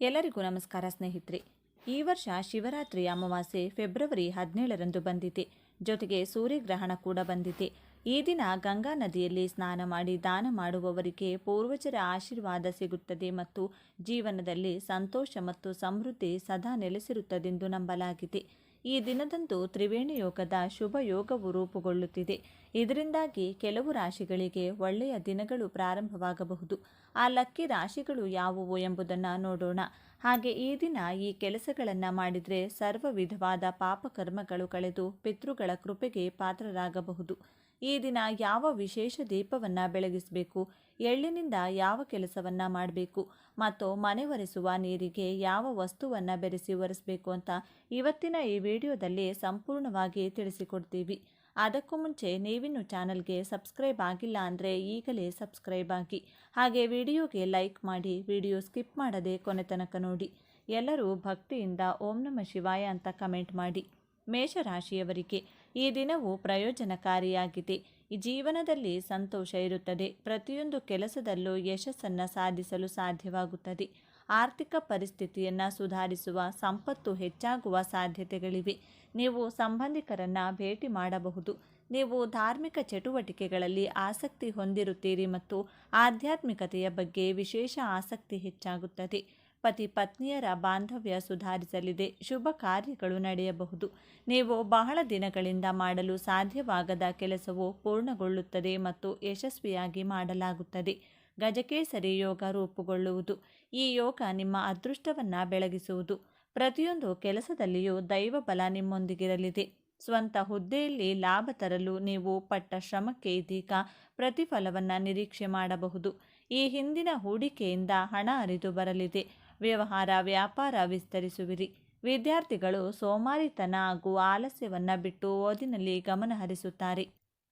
ಎಲ್ಲರಿಗೂ ನಮಸ್ಕಾರ ಸ್ನೇಹಿತರೆ. ಈ ವರ್ಷ ಶಿವರಾತ್ರಿ ಅಮಾವಾಸ್ಯೆ ಫೆಬ್ರವರಿ 17ರಂದು ಬಂದಿದೆ. ಜೊತೆಗೆ ಸೂರ್ಯಗ್ರಹಣ ಕೂಡ ಬಂದಿದೆ. ಈ ದಿನ ಗಂಗಾ ನದಿಯಲ್ಲಿ ಸ್ನಾನ ಮಾಡಿ ದಾನ ಮಾಡುವವರಿಗೆ ಪೂರ್ವಜರ ಆಶೀರ್ವಾದ ಸಿಗುತ್ತದೆ ಮತ್ತು ಜೀವನದಲ್ಲಿ ಸಂತೋಷ ಮತ್ತು ಸಮೃದ್ಧಿ ಸದಾ ನೆಲೆಸಿರುತ್ತದೆಂದು ನಂಬಲಾಗಿದೆ. ಈ ದಿನದಂದು ತ್ರಿವೇಣಿ ಯೋಗದ ಶುಭ ಯೋಗವು ರೂಪುಗೊಳ್ಳುತ್ತಿದೆ. ಇದರಿಂದಾಗಿ ಕೆಲವು ರಾಶಿಗಳಿಗೆ ಒಳ್ಳೆಯ ದಿನಗಳು ಪ್ರಾರಂಭವಾಗಬಹುದು. ಆ ಲಕ್ಕಿ ರಾಶಿಗಳು ಯಾವುವು ಎಂಬುದನ್ನು ನೋಡೋಣ. ಹಾಗೆ ಈ ದಿನ ಈ ಕೆಲಸಗಳನ್ನು ಮಾಡಿದರೆ ಸರ್ವ ವಿಧವಾದ ಪಾಪಕರ್ಮಗಳು ಕಳೆದು ಪಿತೃಗಳ ಕೃಪೆಗೆ ಪಾತ್ರರಾಗಬಹುದು. ಈ ದಿನ ಯಾವ ವಿಶೇಷ ದೀಪವನ್ನು ಬೆಳಗಿಸಬೇಕು, ಎಳ್ಳಿನಿಂದ ಯಾವ ಕೆಲಸವನ್ನು ಮಾಡಬೇಕು ಮತ್ತು ಮನೆ ಒರೆಸುವ ನೀರಿಗೆ ಯಾವ ವಸ್ತುವನ್ನು ಬೆರೆಸಿ ಒರೆಸಬೇಕು ಅಂತ ಇವತ್ತಿನ ಈ ವಿಡಿಯೋದಲ್ಲಿ ಸಂಪೂರ್ಣವಾಗಿ ತಿಳಿಸಿಕೊಡ್ತೀವಿ. ಅದಕ್ಕೂ ಮುಂಚೆ ನೀವಿನ್ನು ಚಾನಲ್ಗೆ ಸಬ್ಸ್ಕ್ರೈಬ್ ಆಗಿಲ್ಲ ಅಂದರೆ ಈಗಲೇ ಸಬ್ಸ್ಕ್ರೈಬ್ ಆಗಿ, ಹಾಗೆ ವಿಡಿಯೋಗೆ ಲೈಕ್ ಮಾಡಿ, ವಿಡಿಯೋ ಸ್ಕಿಪ್ ಮಾಡದೆ ಕೊನೆ ತನಕ ನೋಡಿ. ಎಲ್ಲರೂ ಭಕ್ತಿಯಿಂದ ಓಂ ನಮಃ ಶಿವಾಯ ಅಂತ ಕಮೆಂಟ್ ಮಾಡಿ. ಮೇಷರಾಶಿಯವರಿಗೆ ಈ ದಿನವು ಪ್ರಯೋಜನಕಾರಿಯಾಗಿದೆ. ಈ ಜೀವನದಲ್ಲಿ ಸಂತೋಷ ಇರುತ್ತದೆ. ಪ್ರತಿಯೊಂದು ಕೆಲಸದಲ್ಲೂ ಯಶಸ್ಸನ್ನು ಸಾಧಿಸಲು ಸಾಧ್ಯವಾಗುತ್ತದೆ. ಆರ್ಥಿಕ ಪರಿಸ್ಥಿತಿಯನ್ನು ಸುಧಾರಿಸುವ ಸಂಪತ್ತು ಹೆಚ್ಚಾಗುವ ಸಾಧ್ಯತೆಗಳಿವೆ. ನೀವು ಸಂಬಂಧಿಕರನ್ನು ಭೇಟಿ ಮಾಡಬಹುದು. ನೀವು ಧಾರ್ಮಿಕ ಚಟುವಟಿಕೆಗಳಲ್ಲಿ ಆಸಕ್ತಿ ಹೊಂದಿರುತ್ತೀರಿ ಮತ್ತು ಆಧ್ಯಾತ್ಮಿಕತೆಯ ಬಗ್ಗೆ ವಿಶೇಷ ಆಸಕ್ತಿ ಹೆಚ್ಚಾಗುತ್ತದೆ. ಪತಿ ಪತ್ನಿಯರ ಬಾಂಧವ್ಯ ಸುಧಾರಿಸಲಿದೆ. ಶುಭ ಕಾರ್ಯಗಳು ನಡೆಯಬಹುದು. ನೀವು ಬಹಳ ದಿನಗಳಿಂದ ಮಾಡಲು ಸಾಧ್ಯವಾಗದ ಕೆಲಸವು ಪೂರ್ಣಗೊಳ್ಳುತ್ತದೆ ಮತ್ತು ಯಶಸ್ವಿಯಾಗಿ ಮಾಡಲಾಗುತ್ತದೆ. ಗಜಕೇಸರಿ ಯೋಗ ರೂಪುಗೊಳ್ಳುವುದು. ಈ ಯೋಗ ನಿಮ್ಮ ಅದೃಷ್ಟವನ್ನು ಬೆಳಗಿಸುವುದು. ಪ್ರತಿಯೊಂದು ಕೆಲಸದಲ್ಲಿಯೂ ದೈವ ಬಲ ನಿಮ್ಮೊಂದಿಗಿರಲಿದೆ. ಸ್ವಂತ ಹುದ್ದೆಯಲ್ಲಿ ಲಾಭ ತರಲು ನೀವು ಪಟ್ಟ ಶ್ರಮಕ್ಕೆ ಇದೀಗ ಪ್ರತಿಫಲವನ್ನು ನಿರೀಕ್ಷೆ ಮಾಡಬಹುದು. ಈ ಹಿಂದಿನ ಹೂಡಿಕೆಯಿಂದ ಹಣ ಹರಿದು ಬರಲಿದೆ. ವ್ಯವಹಾರ ವ್ಯಾಪಾರ ವಿಸ್ತರಿಸುವಿರಿ. ವಿದ್ಯಾರ್ಥಿಗಳು ಸೋಮಾರಿತನ ಹಾಗೂ ಆಲಸ್ಯವನ್ನು ಬಿಟ್ಟು ಓದಿನಲ್ಲಿ ಗಮನ ಹರಿಸುತ್ತಾರೆ.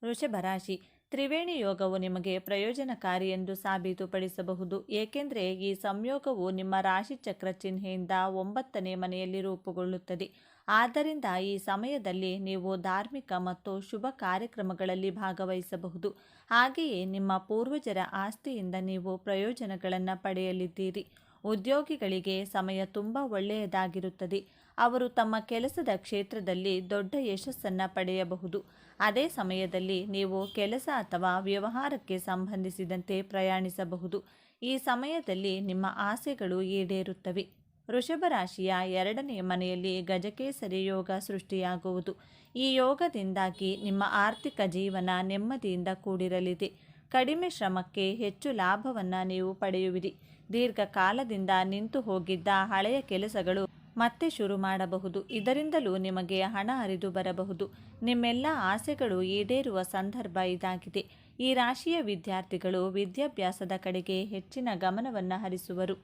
ವೃಷಭ ರಾಶಿ. ತ್ರಿವೇಣಿ ಯೋಗವು ನಿಮಗೆ ಪ್ರಯೋಜನಕಾರಿ ಎಂದು ಸಾಬೀತುಪಡಿಸಬಹುದು. ಏಕೆಂದರೆ ಈ ಸಂಯೋಗವು ನಿಮ್ಮ ರಾಶಿಚಕ್ರ ಚಿಹ್ನೆಯಿಂದ 9ನೇ ಮನೆಯಲ್ಲಿ ರೂಪುಗೊಳ್ಳುತ್ತದೆ. ಆದ್ದರಿಂದ ಈ ಸಮಯದಲ್ಲಿ ನೀವು ಧಾರ್ಮಿಕ ಮತ್ತು ಶುಭ ಕಾರ್ಯಕ್ರಮಗಳಲ್ಲಿ ಭಾಗವಹಿಸಬಹುದು. ಹಾಗೆಯೇ ನಿಮ್ಮ ಪೂರ್ವಜರ ಆಸ್ತಿಯಿಂದ ನೀವು ಪ್ರಯೋಜನಗಳನ್ನು ಪಡೆಯಲಿದ್ದೀರಿ. ಉದ್ಯೋಗಿಗಳಿಗೆ ಸಮಯ ತುಂಬ ಒಳ್ಳೆಯದಾಗಿರುತ್ತದೆ. ಅವರು ತಮ್ಮ ಕೆಲಸದ ಕ್ಷೇತ್ರದಲ್ಲಿ ದೊಡ್ಡ ಯಶಸ್ಸನ್ನು ಪಡೆಯಬಹುದು. ಅದೇ ಸಮಯದಲ್ಲಿ ನೀವು ಕೆಲಸ ಅಥವಾ ವ್ಯವಹಾರಕ್ಕೆ ಸಂಬಂಧಿಸಿದಂತೆ ಪ್ರಯಾಣಿಸಬಹುದು. ಈ ಸಮಯದಲ್ಲಿ ನಿಮ್ಮ ಆಸೆಗಳು ಈಡೇರುತ್ತವೆ. ವೃಷಭ ರಾಶಿಯ 2ನೇ ಮನೆಯಲ್ಲಿ ಗಜಕೇಸರಿ ಯೋಗ ಸೃಷ್ಟಿಯಾಗುವುದು. ಈ ಯೋಗದಿಂದಾಗಿ ನಿಮ್ಮ ಆರ್ಥಿಕ ಜೀವನ ನೆಮ್ಮದಿಯಿಂದ ಕೂಡಿರಲಿದೆ. ಕಡಿಮೆ ಶ್ರಮಕ್ಕೆ ಹೆಚ್ಚು ಲಾಭವನ್ನು ನೀವು ಪಡೆಯುವಿರಿ. ದೀರ್ಘಕಾಲದಿಂದ ನಿಂತು ಹೋಗಿದ್ದ ಹಳೆಯ ಕೆಲಸಗಳು ಮತ್ತೆ ಶುರು ಮಾಡಬಹುದು. ಇದರಿಂದಲೂ ನಿಮಗೆ ಹಣ ಹರಿದು ಬರಬಹುದು. ನಿಮ್ಮೆಲ್ಲ ಆಸೆಗಳು ಈಡೇರುವ ಸಂದರ್ಭ ಇದಾಗಿದೆ. ಈ ರಾಶಿಯ ವಿದ್ಯಾರ್ಥಿಗಳು ವಿದ್ಯಾಭ್ಯಾಸದ ಕಡೆಗೆ ಹೆಚ್ಚಿನ ಗಮನವನ್ನು ಹರಿಸುವರು.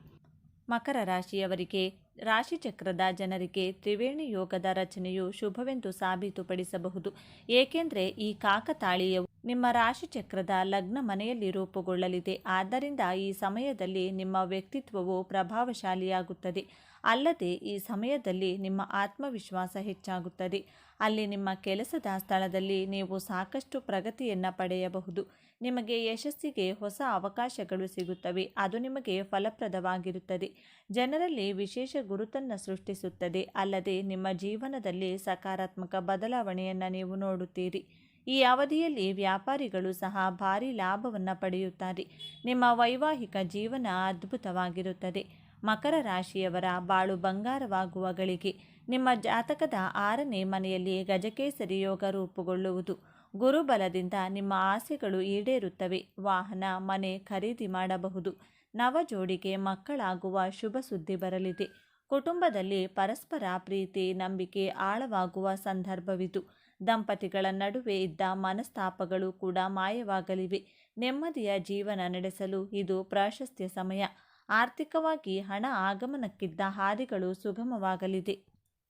ಮಕರ ರಾಶಿಯವರಿಗೆ ರಾಶಿಚಕ್ರದ ಜನರಿಗೆ ತ್ರಿವೇಣಿ ಯೋಗದ ರಚನೆಯು ಶುಭವೆಂದು ಸಾಬೀತುಪಡಿಸಬಹುದು. ಏಕೆಂದರೆ ಈ ಕಾಕತಾಳೀಯವು ನಿಮ್ಮ ರಾಶಿಚಕ್ರದ ಲಗ್ನ ಮನೆಯಲ್ಲಿ ರೂಪುಗೊಳ್ಳಲಿದೆ. ಆದ್ದರಿಂದ ಈ ಸಮಯದಲ್ಲಿ ನಿಮ್ಮ ವ್ಯಕ್ತಿತ್ವವು ಪ್ರಭಾವಶಾಲಿಯಾಗುತ್ತದೆ. ಅಲ್ಲದೆ ಈ ಸಮಯದಲ್ಲಿ ನಿಮ್ಮ ಆತ್ಮವಿಶ್ವಾಸ ಹೆಚ್ಚಾಗುತ್ತದೆ. ಅಲ್ಲಿ ನಿಮ್ಮ ಕೆಲಸದ ಸ್ಥಳದಲ್ಲಿ ನೀವು ಸಾಕಷ್ಟು ಪ್ರಗತಿಯನ್ನು ಪಡೆಯಬಹುದು. ನಿಮಗೆ ಯಶಸ್ಸಿಗೆ ಹೊಸ ಅವಕಾಶಗಳು ಸಿಗುತ್ತವೆ. ಅದು ನಿಮಗೆ ಫಲಪ್ರದವಾಗಿರುತ್ತದೆ. ಜನರಲ್ಲಿ ವಿಶೇಷ ಗುರುತನ್ನು ಸೃಷ್ಟಿಸುತ್ತದೆ. ಅಲ್ಲದೆ ನಿಮ್ಮ ಜೀವನದಲ್ಲಿ ಸಕಾರಾತ್ಮಕ ಬದಲಾವಣೆಯನ್ನು ನೀವು ನೋಡುತ್ತೀರಿ. ಈ ಅವಧಿಯಲ್ಲಿ ವ್ಯಾಪಾರಿಗಳು ಸಹ ಭಾರೀ ಲಾಭವನ್ನು ಪಡೆಯುತ್ತಾರೆ. ನಿಮ್ಮ ವೈವಾಹಿಕ ಜೀವನ ಅದ್ಭುತವಾಗಿರುತ್ತದೆ. ಮಕರ ರಾಶಿಯವರ ಬಾಳು ಬಂಗಾರವಾಗುವ ಗಳಿಗೆ. ನಿಮ್ಮ ಜಾತಕದ 6ನೇ ಮನೆಯಲ್ಲಿ ಗಜಕೇಸರಿ ಯೋಗ ರೂಪುಗೊಳ್ಳುವುದು. ಗುರುಬಲದಿಂದ ನಿಮ್ಮ ಆಸೆಗಳು ಈಡೇರುತ್ತವೆ. ವಾಹನ ಮನೆ ಖರೀದಿ ಮಾಡಬಹುದು. ನವ ಜೋಡಿಗೆ ಮಕ್ಕಳಾಗುವ ಶುಭ ಸುದ್ದಿ ಬರಲಿದೆ. ಕುಟುಂಬದಲ್ಲಿ ಪರಸ್ಪರ ಪ್ರೀತಿ ನಂಬಿಕೆ ಆಳವಾಗುವ ಸಂದರ್ಭವಿದು. ದಂಪತಿಗಳ ನಡುವೆ ಇದ್ದ ಮನಸ್ತಾಪಗಳು ಕೂಡ ಮಾಯವಾಗಲಿವೆ. ನೆಮ್ಮದಿಯ ಜೀವನ ನಡೆಸಲು ಇದು ಪ್ರಾಶಸ್ತ್ಯ ಸಮಯ. ಆರ್ಥಿಕವಾಗಿ ಹಣ ಆಗಮನಕ್ಕಿದ್ದ ಹಾದಿಗಳು ಸುಗಮವಾಗಲಿದೆ.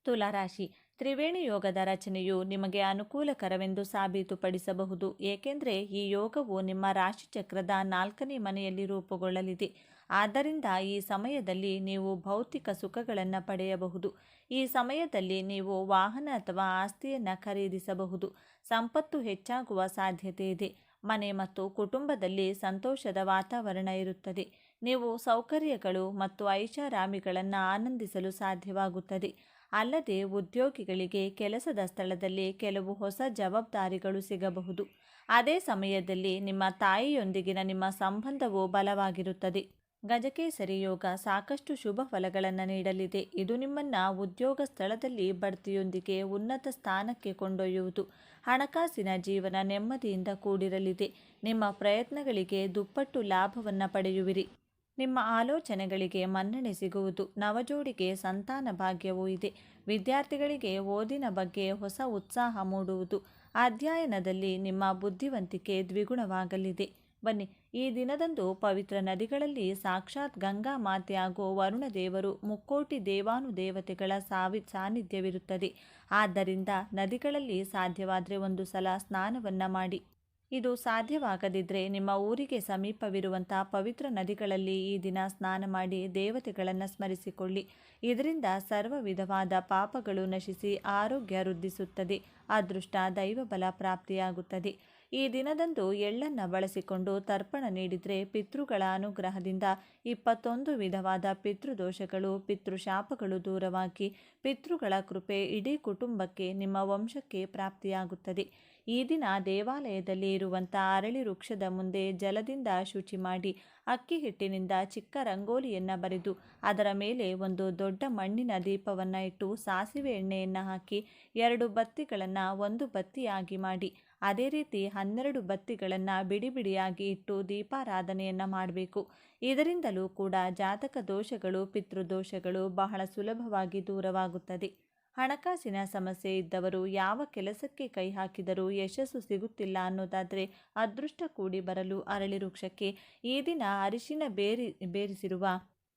ತುಲಾರಾಶಿ. ತ್ರಿವೇಣಿ ಯೋಗದ ರಚನೆಯು ನಿಮಗೆ ಅನುಕೂಲಕರವೆಂದು ಸಾಬೀತುಪಡಿಸಬಹುದು. ಏಕೆಂದರೆ ಈ ಯೋಗವು ನಿಮ್ಮ ರಾಶಿಚಕ್ರದ 4ನೇ ಮನೆಯಲ್ಲಿ ರೂಪುಗೊಳ್ಳಲಿದೆ. ಆದ್ದರಿಂದ ಈ ಸಮಯದಲ್ಲಿ ನೀವು ಭೌತಿಕ ಸುಖಗಳನ್ನು ಪಡೆಯಬಹುದು. ಈ ಸಮಯದಲ್ಲಿ ನೀವು ವಾಹನ ಅಥವಾ ಆಸ್ತಿಯನ್ನು ಖರೀದಿಸಬಹುದು. ಸಂಪತ್ತು ಹೆಚ್ಚಾಗುವ ಸಾಧ್ಯತೆ ಇದೆ. ಮನೆ ಮತ್ತು ಕುಟುಂಬದಲ್ಲಿ ಸಂತೋಷದ ವಾತಾವರಣ ಇರುತ್ತದೆ. ನೀವು ಸೌಕರ್ಯಗಳು ಮತ್ತು ಐಷಾರಾಮಿಗಳನ್ನು ಆನಂದಿಸಲು ಸಾಧ್ಯವಾಗುತ್ತದೆ. ಅಲ್ಲದೆ ಉದ್ಯೋಗಿಗಳಿಗೆ ಕೆಲಸದ ಸ್ಥಳದಲ್ಲಿ ಕೆಲವು ಹೊಸ ಜವಾಬ್ದಾರಿಗಳು ಸಿಗಬಹುದು. ಅದೇ ಸಮಯದಲ್ಲಿ ನಿಮ್ಮ ತಾಯಿಯೊಂದಿಗಿನ ನಿಮ್ಮ ಸಂಬಂಧವು ಬಲವಾಗಿರುತ್ತದೆ. ಗಜಕೇಸರಿ ಯೋಗ ಸಾಕಷ್ಟು ಶುಭ ಫಲಗಳನ್ನು ನೀಡಲಿದೆ. ಇದು ನಿಮ್ಮನ್ನು ಉದ್ಯೋಗ ಸ್ಥಳದಲ್ಲಿ ಬಡ್ತಿಯೊಂದಿಗೆ ಉನ್ನತ ಸ್ಥಾನಕ್ಕೆ ಕೊಂಡೊಯ್ಯುವುದು. ಹಣಕಾಸಿನ ಜೀವನ ನೆಮ್ಮದಿಯಿಂದ ಕೂಡಿರಲಿದೆ. ನಿಮ್ಮ ಪ್ರಯತ್ನಗಳಿಗೆ ದುಪ್ಪಟ್ಟು ಲಾಭವನ್ನು ಪಡೆಯುವಿರಿ. ನಿಮ್ಮ ಆಲೋಚನೆಗಳಿಗೆ ಮನ್ನಣೆ ಸಿಗುವುದು. ನವಜೋಡಿಗೆ ಸಂತಾನ ಭಾಗ್ಯವೂ ಇದೆ. ವಿದ್ಯಾರ್ಥಿಗಳಿಗೆ ಓದಿನ ಬಗ್ಗೆ ಹೊಸ ಉತ್ಸಾಹ ಮೂಡುವುದು. ಅಧ್ಯಯನದಲ್ಲಿ ನಿಮ್ಮ ಬುದ್ಧಿವಂತಿಕೆ ದ್ವಿಗುಣವಾಗಲಿದೆ. ಬನ್ನಿ, ಈ ದಿನದಂದು ಪವಿತ್ರ ನದಿಗಳಲ್ಲಿ ಸಾಕ್ಷಾತ್ ಗಂಗಾ ಮಾತೆ ಹಾಗೂ ವರುಣ ದೇವರು, ಮುಕ್ಕೋಟಿ ದೇವಾನುದೇವತೆಗಳ ಸಾನ್ನಿಧ್ಯವಿರುತ್ತದೆ. ಆದ್ದರಿಂದ ನದಿಗಳಲ್ಲಿ ಸಾಧ್ಯವಾದರೆ ಒಂದು ಸಲ ಸ್ನಾನವನ್ನು ಮಾಡಿ. ಇದು ಸಾಧ್ಯವಾಗದಿದ್ದರೆ ನಿಮ್ಮ ಊರಿಗೆ ಸಮೀಪವಿರುವಂಥ ಪವಿತ್ರ ನದಿಗಳಲ್ಲಿ ಈ ದಿನ ಸ್ನಾನ ಮಾಡಿ ದೇವತೆಗಳನ್ನು ಸ್ಮರಿಸಿಕೊಳ್ಳಿ. ಇದರಿಂದ ಸರ್ವ ವಿಧವಾದ ಪಾಪಗಳು ನಶಿಸಿ ಆರೋಗ್ಯ ವೃದ್ಧಿಸುತ್ತದೆ. ಅದೃಷ್ಟ ದೈವಬಲ ಪ್ರಾಪ್ತಿಯಾಗುತ್ತದೆ. ಈ ದಿನದಂದು ಎಳ್ಳನ್ನು ಬಳಸಿಕೊಂಡು ತರ್ಪಣ ನೀಡಿದರೆ ಪಿತೃಗಳ ಅನುಗ್ರಹದಿಂದ 21 ವಿಧವಾದ ಪಿತೃದೋಷಗಳು, ಪಿತೃಶಾಪಗಳು ದೂರವಾಗಿ ಪಿತೃಗಳ ಕೃಪೆ ಇಡೀ ಕುಟುಂಬಕ್ಕೆ, ನಿಮ್ಮ ವಂಶಕ್ಕೆ ಪ್ರಾಪ್ತಿಯಾಗುತ್ತದೆ. ಈ ದಿನ ದೇವಾಲಯದಲ್ಲಿ ಇರುವಂಥ ಅರಳಿ ವೃಕ್ಷದ ಮುಂದೆ ಜಲದಿಂದ ಶುಚಿ ಮಾಡಿ ಅಕ್ಕಿ ಹಿಟ್ಟಿನಿಂದ ಚಿಕ್ಕ ರಂಗೋಲಿಯನ್ನು ಬರೆದು ಅದರ ಮೇಲೆ ಒಂದು ದೊಡ್ಡ ಮಣ್ಣಿನ ದೀಪವನ್ನು ಇಟ್ಟು ಸಾಸಿವೆ ಎಣ್ಣೆಯನ್ನು ಹಾಕಿ 2 ಬತ್ತಿಗಳನ್ನು ಒಂದು ಬತ್ತಿಯಾಗಿ ಮಾಡಿ ಅದೇ ರೀತಿ 12 ಬತ್ತಿಗಳನ್ನು ಬಿಡಿ ಬಿಡಿಯಾಗಿ ಇಟ್ಟು ದೀಪಾರಾಧನೆಯನ್ನು ಮಾಡಬೇಕು. ಇದರಿಂದಲೂ ಕೂಡ ಜಾತಕ ದೋಷಗಳು, ಪಿತೃದೋಷಗಳು ಬಹಳ ಸುಲಭವಾಗಿ ದೂರವಾಗುತ್ತದೆ. ಹಣಕಾಸಿನ ಸಮಸ್ಯೆ ಇದ್ದವರು ಯಾವ ಕೆಲಸಕ್ಕೆ ಕೈ ಹಾಕಿದರೂ ಯಶಸ್ಸು ಸಿಗುತ್ತಿಲ್ಲ ಅನ್ನೋದಾದರೆ ಅದೃಷ್ಟ ಕೂಡಿ ಬರಲು ಅರಳಿ ವೃಕ್ಷಕ್ಕೆ ಈ ದಿನ ಅರಿಶಿನ ಬೇರಿಸಿರುವ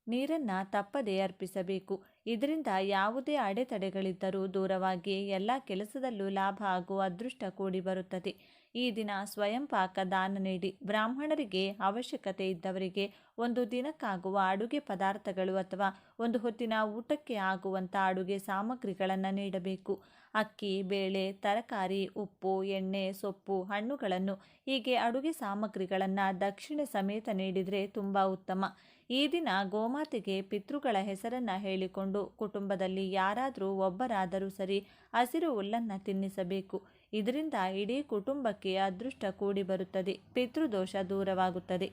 ನೀರನ್ನು ತಪ್ಪದೇ ಅರ್ಪಿಸಬೇಕು. ಇದರಿಂದ ಯಾವುದೇ ಅಡೆತಡೆಗಳಿದ್ದರೂ ದೂರವಾಗಿ ಎಲ್ಲ ಕೆಲಸದಲ್ಲೂ ಲಾಭ ಹಾಗೂ ಅದೃಷ್ಟ ಕೂಡಿ ಬರುತ್ತದೆ. ಈ ದಿನ ಸ್ವಯಂ ಪಾಕ ದಾನ ನೀಡಿ. ಬ್ರಾಹ್ಮಣರಿಗೆ, ಅವಶ್ಯಕತೆ ಇದ್ದವರಿಗೆ ಒಂದು ದಿನಕ್ಕಾಗುವ ಅಡುಗೆ ಪದಾರ್ಥಗಳು ಅಥವಾ ಒಂದು ಹೊತ್ತಿನ ಊಟಕ್ಕೆ ಆಗುವಂಥ ಅಡುಗೆ ಸಾಮಗ್ರಿಗಳನ್ನು ನೀಡಬೇಕು. ಅಕ್ಕಿ, ಬೇಳೆ, ತರಕಾರಿ, ಉಪ್ಪು, ಎಣ್ಣೆ, ಸೊಪ್ಪು, ಹಣ್ಣುಗಳನ್ನು ಹೀಗೆ ಅಡುಗೆ ಸಾಮಗ್ರಿಗಳನ್ನು ದಕ್ಷಿಣೆ ಸಮೇತ ನೀಡಿದರೆ ತುಂಬ ಉತ್ತಮ. ಈ ದಿನ ಗೋಮಾತೆಗೆ ಪಿತೃಗಳ ಹೆಸರನ್ನು ಹೇಳಿಕೊಂಡು ಕುಟುಂಬದಲ್ಲಿ ಯಾರಾದರೂ ಒಬ್ಬರಾದರೂ ಸರಿ ಹಸಿರು ಹುಲ್ಲನ್ನು ತಿನ್ನಿಸಬೇಕು. ಇದರಿಂದ ಇಡೀ ಕುಟುಂಬಕ್ಕೆ ಅದೃಷ್ಟ ಕೂಡಿ ಬರುತ್ತದೆ, ಪಿತೃದೋಷ ದೂರವಾಗುತ್ತದೆ.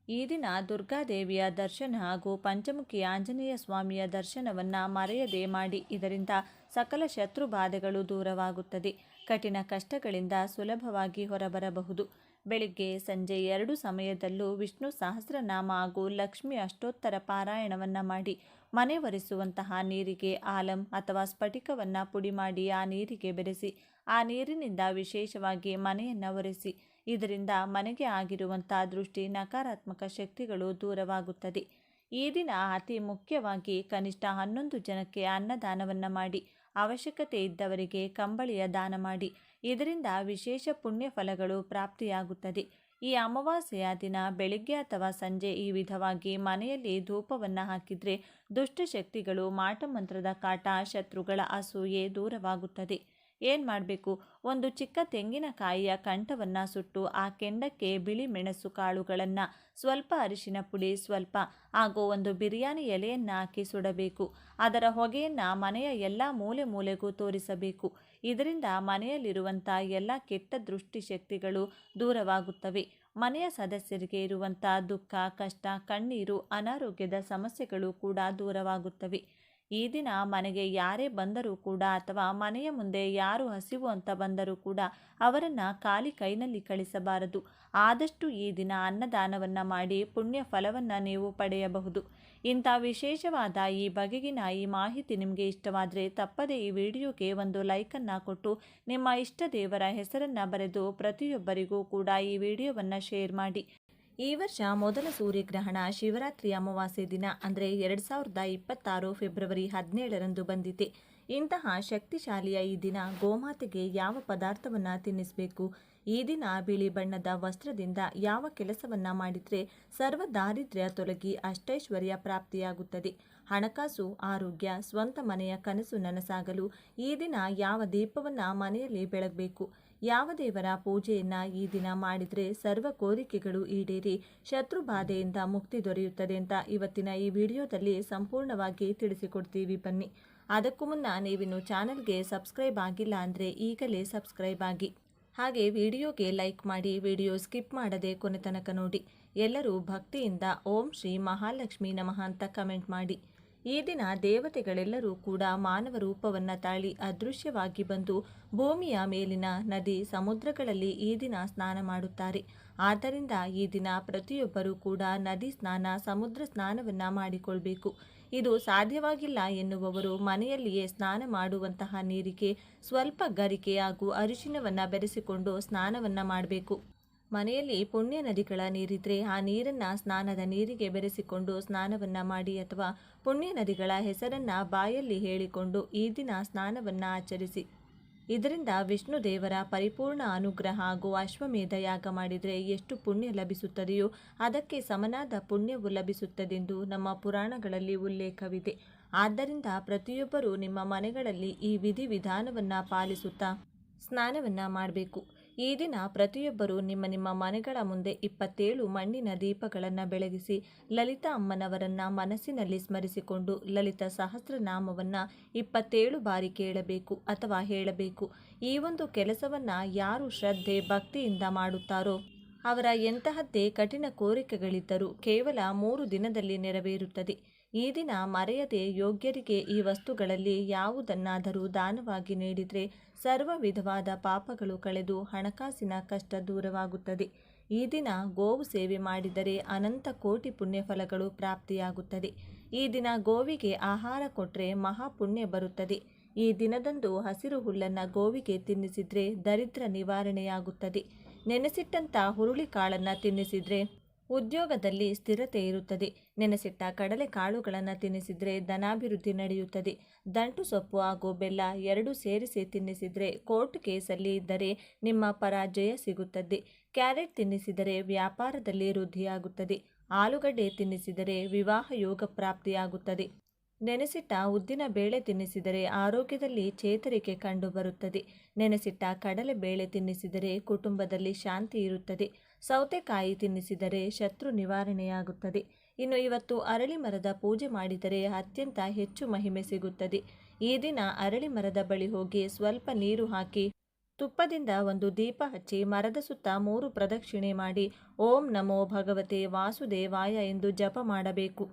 ಈ ದಿನ ದುರ್ಗಾದೇವಿಯ ದರ್ಶನ ಹಾಗೂ ಪಂಚಮುಖಿ ಆಂಜನೇಯ ಸ್ವಾಮಿಯ ದರ್ಶನವನ್ನು ಮರೆಯದೆ ಮಾಡಿ. ಇದರಿಂದ ಸಕಲ ಶತ್ರು ಬಾಧೆಗಳು ದೂರವಾಗುತ್ತದೆ. ಕಠಿಣ ಕಷ್ಟಗಳಿಂದ ಸುಲಭವಾಗಿ ಹೊರಬರಬಹುದು. ಬೆಳಿಗ್ಗೆ ಸಂಜೆ 2 ಸಮಯದಲ್ಲೂ ವಿಷ್ಣು ಸಹಸ್ರನಾಮ ಹಾಗೂ ಲಕ್ಷ್ಮಿ ಅಷ್ಟೋತ್ತರ ಪಾರಾಯಣವನ್ನು ಮಾಡಿ. ಮನೆ ಒರೆಸುವಂತಹ ನೀರಿಗೆ ಆಲಂ ಅಥವಾ ಸ್ಫಟಿಕವನ್ನು ಪುಡಿ ಮಾಡಿ ಆ ನೀರಿಗೆ ಬೆರೆಸಿ ಆ ನೀರಿನಿಂದ ವಿಶೇಷವಾಗಿ ಮನೆಯನ್ನು ಒರೆಸಿ. ಇದರಿಂದ ಮನೆಗೆ ಆಗಿರುವಂಥ ದೃಷ್ಟಿ, ನಕಾರಾತ್ಮಕ ಶಕ್ತಿಗಳು ದೂರವಾಗುತ್ತದೆ. ಈ ದಿನ ಅತಿ ಮುಖ್ಯವಾಗಿ ಕನಿಷ್ಠ 11 ಜನಕ್ಕೆ ಅನ್ನದಾನವನ್ನು ಮಾಡಿ. ಅವಶ್ಯಕತೆ ಇದ್ದವರಿಗೆ ಕಂಬಳಿಯ ದಾನ ಮಾಡಿ. ಇದರಿಂದ ವಿಶೇಷ ಪುಣ್ಯ ಫಲಗಳು ಪ್ರಾಪ್ತಿಯಾಗುತ್ತದೆ. ಈ ಅಮಾವಾಸ್ಯೆಯ ದಿನ ಬೆಳಿಗ್ಗೆ ಅಥವಾ ಸಂಜೆ ಈ ವಿಧವಾಗಿ ಮನೆಯಲ್ಲಿ ಧೂಪವನ್ನು ಹಾಕಿದರೆ ದುಷ್ಟಶಕ್ತಿಗಳು, ಮಾಟಮಂತ್ರದ ಕಾಟ, ಶತ್ರುಗಳ ಅಸೂಯೆ ದೂರವಾಗುತ್ತದೆ. ಏನು ಮಾಡಬೇಕು? ಒಂದು ಚಿಕ್ಕ ತೆಂಗಿನಕಾಯಿಯ ಕಂಠವನ್ನು ಸುಟ್ಟು ಆ ಕೆಂಡಕ್ಕೆ ಬಿಳಿ ಮೆಣಸು ಕಾಳುಗಳನ್ನು, ಸ್ವಲ್ಪ ಅರಿಶಿನ ಪುಡಿ ಸ್ವಲ್ಪ ಹಾಗೂ ಒಂದು ಬಿರಿಯಾನಿ ಎಲೆಯನ್ನು ಹಾಕಿ ಸುಡಬೇಕು. ಅದರ ಹೊಗೆಯನ್ನು ಮನೆಯ ಎಲ್ಲ ಮೂಲೆ ಮೂಲೆಗೂ ತೋರಿಸಬೇಕು. ಇದರಿಂದ ಮನೆಯಲ್ಲಿರುವಂಥ ಎಲ್ಲ ಕೆಟ್ಟ ದೃಷ್ಟಿ ಶಕ್ತಿಗಳು ದೂರವಾಗುತ್ತವೆ. ಮನೆಯ ಸದಸ್ಯರಿಗೆ ಇರುವಂಥ ದುಃಖ, ಕಷ್ಟ, ಕಣ್ಣೀರು, ಅನಾರೋಗ್ಯದ ಸಮಸ್ಯೆಗಳು ಕೂಡ ದೂರವಾಗುತ್ತವೆ. ಈ ದಿನ ಮನೆಗೆ ಯಾರೇ ಬಂದರೂ ಕೂಡ ಅಥವಾ ಮನೆಯ ಮುಂದೆ ಯಾರು ಹಸಿವು ಅಂತ ಬಂದರೂ ಕೂಡ ಅವರನ್ನು ಖಾಲಿ ಕೈನಲ್ಲಿ ಕಳಿಸಬಾರದು. ಆದಷ್ಟು ಈ ದಿನ ಅನ್ನದಾನವನ್ನು ಮಾಡಿ ಪುಣ್ಯ ಫಲವನ್ನು ನೀವು ಪಡೆಯಬಹುದು. ಇಂಥ ವಿಶೇಷವಾದ ಈ ಬಗೆಗಿನ ಈ ಮಾಹಿತಿ ನಿಮಗೆ ಇಷ್ಟವಾದರೆ ತಪ್ಪದೇ ಈ ವಿಡಿಯೋಗೆ ಒಂದು ಲೈಕನ್ನು ಕೊಟ್ಟು ನಿಮ್ಮ ಇಷ್ಟ ದೇವರ ಹೆಸರನ್ನು ಬರೆದು ಪ್ರತಿಯೊಬ್ಬರಿಗೂ ಕೂಡ ಈ ವಿಡಿಯೋವನ್ನು ಶೇರ್ ಮಾಡಿ. ಈ ವರ್ಷ ಮೊದಲ ಸೂರ್ಯಗ್ರಹಣ ಶಿವರಾತ್ರಿ ಅಮಾವಾಸ್ಯೆ ದಿನ ಅಂದರೆ 2026 ಫೆಬ್ರವರಿ 17ರಂದು ಬಂದಿದೆ. ಇಂತಹ ಶಕ್ತಿಶಾಲಿಯ ಈ ದಿನ ಗೋಮಾತೆಗೆ ಯಾವ ಪದಾರ್ಥವನ್ನು ತಿನ್ನಿಸಬೇಕು? ಈ ದಿನ ಬಿಳಿ ಬಣ್ಣದ ವಸ್ತ್ರದಿಂದ ಯಾವ ಕೆಲಸವನ್ನು ಮಾಡಿದರೆ ಸರ್ವ ದಾರಿದ್ರ್ಯ ತೊಲಗಿ ಅಷ್ಟೈಶ್ವರ್ಯ ಪ್ರಾಪ್ತಿಯಾಗುತ್ತದೆ. ಹಣಕಾಸು, ಆರೋಗ್ಯ, ಸ್ವಂತ ಮನೆಯ ಕನಸು ನನಸಾಗಲು ಈ ದಿನ ಯಾವ ದೀಪವನ್ನು ಮನೆಯಲ್ಲಿ ಬೆಳಗಬೇಕು? ಯಾವ ದೇವರ ಪೂಜೆಯನ್ನು ಈ ದಿನ ಮಾಡಿದರೆ ಸರ್ವ ಕೋರಿಕೆಗಳು ಈಡೇರಿ ಶತ್ರು ಬಾಧೆಯಿಂದ ಮುಕ್ತಿ ದೊರೆಯುತ್ತದೆ ಅಂತ ಇವತ್ತಿನ ಈ ವಿಡಿಯೋದಲ್ಲಿ ಸಂಪೂರ್ಣವಾಗಿ ತಿಳಿಸಿಕೊಡ್ತೀವಿ. ಬನ್ನಿ. ಅದಕ್ಕೂ ಮುನ್ನ ನೀವಿನ್ನು ಚಾನಲ್ಗೆ ಸಬ್ಸ್ಕ್ರೈಬ್ ಆಗಿಲ್ಲ ಅಂದರೆ ಈಗಲೇ ಸಬ್ಸ್ಕ್ರೈಬ್ ಆಗಿ, ಹಾಗೆ ವಿಡಿಯೋಗೆ ಲೈಕ್ ಮಾಡಿ, ವಿಡಿಯೋ ಸ್ಕಿಪ್ ಮಾಡದೆ ಕೊನೆ ತನಕ ನೋಡಿ. ಎಲ್ಲರೂ ಭಕ್ತಿಯಿಂದ ಓಂ ಶ್ರೀ ಮಹಾಲಕ್ಷ್ಮಿ ನಮಃ ಅಂತ ಕಮೆಂಟ್ ಮಾಡಿ. ಈ ದಿನ ದೇವತೆಗಳೆಲ್ಲರೂ ಕೂಡ ಮಾನವ ರೂಪವನ್ನು ತಾಳಿ ಅದೃಶ್ಯವಾಗಿ ಬಂದು ಭೂಮಿಯ ಮೇಲಿನ ನದಿ ಸಮುದ್ರಗಳಲ್ಲಿ ಈ ದಿನ ಸ್ನಾನ ಮಾಡುತ್ತಾರೆ. ಆದ್ದರಿಂದ ಈ ದಿನ ಪ್ರತಿಯೊಬ್ಬರೂ ಕೂಡ ನದಿ ಸ್ನಾನ, ಸಮುದ್ರ ಸ್ನಾನವನ್ನು ಮಾಡಿಕೊಳ್ಬೇಕು. ಇದು ಸಾಧ್ಯವಾಗಿಲ್ಲ ಎನ್ನುವವರು ಮನೆಯಲ್ಲಿಯೇ ಸ್ನಾನ ಮಾಡುವಂತಹ ನೀರಿಗೆ ಸ್ವಲ್ಪ ಗರಿಕೆ ಹಾಗೂ ಅರಿಶಿನವನ್ನು ಬೆರೆಸಿಕೊಂಡು ಸ್ನಾನವನ್ನು ಮಾಡಬೇಕು. ಮನೆಯಲ್ಲಿ ಪುಣ್ಯ ನದಿಗಳ ನೀರಿದ್ರೆ ಆ ನೀರನ್ನು ಸ್ನಾನದ ನೀರಿಗೆ ಬೆರೆಸಿಕೊಂಡು ಸ್ನಾನವನ್ನು ಮಾಡಿ, ಅಥವಾ ಪುಣ್ಯ ನದಿಗಳ ಹೆಸರನ್ನು ಬಾಯಲ್ಲಿ ಹೇಳಿಕೊಂಡು ಈ ದಿನ ಸ್ನಾನವನ್ನು ಆಚರಿಸಿ. ಇದರಿಂದ ವಿಷ್ಣು ದೇವರ ಪರಿಪೂರ್ಣ ಅನುಗ್ರಹ ಹಾಗೂ ಅಶ್ವಮೇಧ ಯಾಗ ಮಾಡಿದರೆ ಎಷ್ಟು ಪುಣ್ಯ ಲಭಿಸುತ್ತದೆಯೋ ಅದಕ್ಕೆ ಸಮನಾದ ಪುಣ್ಯವು ಲಭಿಸುತ್ತದೆಂದು ನಮ್ಮ ಪುರಾಣಗಳಲ್ಲಿ ಉಲ್ಲೇಖವಿದೆ. ಆದ್ದರಿಂದ ಪ್ರತಿಯೊಬ್ಬರೂ ನಿಮ್ಮ ಮನೆಗಳಲ್ಲಿ ಈ ವಿಧಿವಿಧಾನವನ್ನು ಪಾಲಿಸುತ್ತಾ ಸ್ನಾನವನ್ನು ಮಾಡಬೇಕು. ಈ ದಿನ ಪ್ರತಿಯೊಬ್ಬರೂ ನಿಮ್ಮ ಮನೆಗಳ ಮುಂದೆ 27 ಮಣ್ಣಿನ ದೀಪಗಳನ್ನು ಬೆಳಗಿಸಿ ಲಲಿತಾ ಅಮ್ಮನವರನ್ನು ಮನಸ್ಸಿನಲ್ಲಿ ಸ್ಮರಿಸಿಕೊಂಡು ಲಲಿತ ಸಹಸ್ರನಾಮವನ್ನು 27 ಬಾರಿ ಕೇಳಬೇಕು ಅಥವಾ ಹೇಳಬೇಕು. ಈ ಒಂದು ಕೆಲಸವನ್ನು ಯಾರು ಶ್ರದ್ಧೆ ಭಕ್ತಿಯಿಂದ ಮಾಡುತ್ತಾರೋ ಅವರ ಎಂತಹದ್ದೇ ಕಠಿಣ ಕೋರಿಕೆಗಳಿದ್ದರೂ ಕೇವಲ 3 ದಿನದಲ್ಲಿ ನೆರವೇರುತ್ತದೆ. ಈ ದಿನ ಮರೆಯದೆ ಯೋಗ್ಯರಿಗೆ ಈ ವಸ್ತುಗಳಲ್ಲಿ ಯಾವುದನ್ನಾದರೂ ದಾನವಾಗಿ ನೀಡಿದರೆ ಸರ್ವ ವಿಧವಾದ ಪಾಪಗಳು ಕಳೆದು ಹಣಕಾಸಿನ ಕಷ್ಟ ದೂರವಾಗುತ್ತದೆ. ಈ ದಿನ ಗೋವು ಸೇವೆ ಮಾಡಿದರೆ ಅನಂತ ಕೋಟಿ ಪುಣ್ಯಫಲಗಳು ಪ್ರಾಪ್ತಿಯಾಗುತ್ತದೆ. ಈ ದಿನ ಗೋವಿಗೆ ಆಹಾರ ಕೊಟ್ಟರೆ ಮಹಾಪುಣ್ಯ ಬರುತ್ತದೆ. ಈ ದಿನದಂದು ಹಸಿರು ಹುಲ್ಲನ್ನು ಗೋವಿಗೆ ತಿನ್ನಿಸಿದರೆ ದರಿದ್ರ ನಿವಾರಣೆಯಾಗುತ್ತದೆ. ನೆನೆಸಿಟ್ಟಂಥ ಹುರುಳಿಕಾಳನ್ನು ತಿನ್ನಿಸಿದರೆ ಉದ್ಯೋಗದಲ್ಲಿ ಸ್ಥಿರತೆ ಇರುತ್ತದೆ. ನೆನೆಸಿಟ್ಟ ಕಡಲೆ ಕಾಳುಗಳನ್ನು ತಿನ್ನಿಸಿದರೆ ಧನಾಭಿವೃದ್ಧಿ ನಡೆಯುತ್ತದೆ. ದಂಟು ಸೊಪ್ಪು ಹಾಗೂ ಬೆಲ್ಲ 2 ಸೇರಿಸಿ ತಿನ್ನಿಸಿದರೆ ಕೋರ್ಟ್ ಕೇಸಲ್ಲಿ ಇದ್ದರೆ ನಿಮ್ಮ ಪರಾಜಯ ಸಿಗುತ್ತದೆ. ಕ್ಯಾರೆಟ್ ತಿನ್ನಿಸಿದರೆ ವ್ಯಾಪಾರದಲ್ಲಿ ವೃದ್ಧಿಯಾಗುತ್ತದೆ. ಆಲೂಗಡ್ಡೆ ತಿನ್ನಿಸಿದರೆ ವಿವಾಹ ಯೋಗ ಪ್ರಾಪ್ತಿಯಾಗುತ್ತದೆ. ನೆನೆಸಿಟ್ಟ ಉದ್ದಿನ ಬೇಳೆ ತಿನ್ನಿಸಿದರೆ ಆರೋಗ್ಯದಲ್ಲಿ ಚೇತರಿಕೆ ಕಂಡುಬರುತ್ತದೆ. ನೆನೆಸಿಟ್ಟ ಕಡಲೆ ಬೇಳೆ ತಿನ್ನಿಸಿದರೆ ಕುಟುಂಬದಲ್ಲಿ ಶಾಂತಿ ಇರುತ್ತದೆ. ಸೌತೆಕಾಯಿ ತಿನ್ನಿಸಿದರೆ ಶತ್ರು ನಿವಾರಣೆಯಾಗುತ್ತದೆ. ಇನ್ನು ಇವತ್ತು ಅರಳಿ ಮರದ ಪೂಜೆ ಮಾಡಿದರೆ ಅತ್ಯಂತ ಹೆಚ್ಚು ಮಹಿಮೆ ಸಿಗುತ್ತದೆ. ಈ ದಿನ ಅರಳಿ ಮರದ ಬಳಿ ಹೋಗಿ ಸ್ವಲ್ಪ ನೀರು ಹಾಕಿ ತುಪ್ಪದಿಂದ ಒಂದು ದೀಪ ಹಚ್ಚಿ ಮರದ ಸುತ್ತ 3 ಪ್ರದಕ್ಷಿಣೆ ಮಾಡಿ ಓಂ ನಮೋ ಭಗವತೆ ವಾಸುದೇವಾಯ ಎಂದು ಜಪ ಮಾಡಬೇಕು.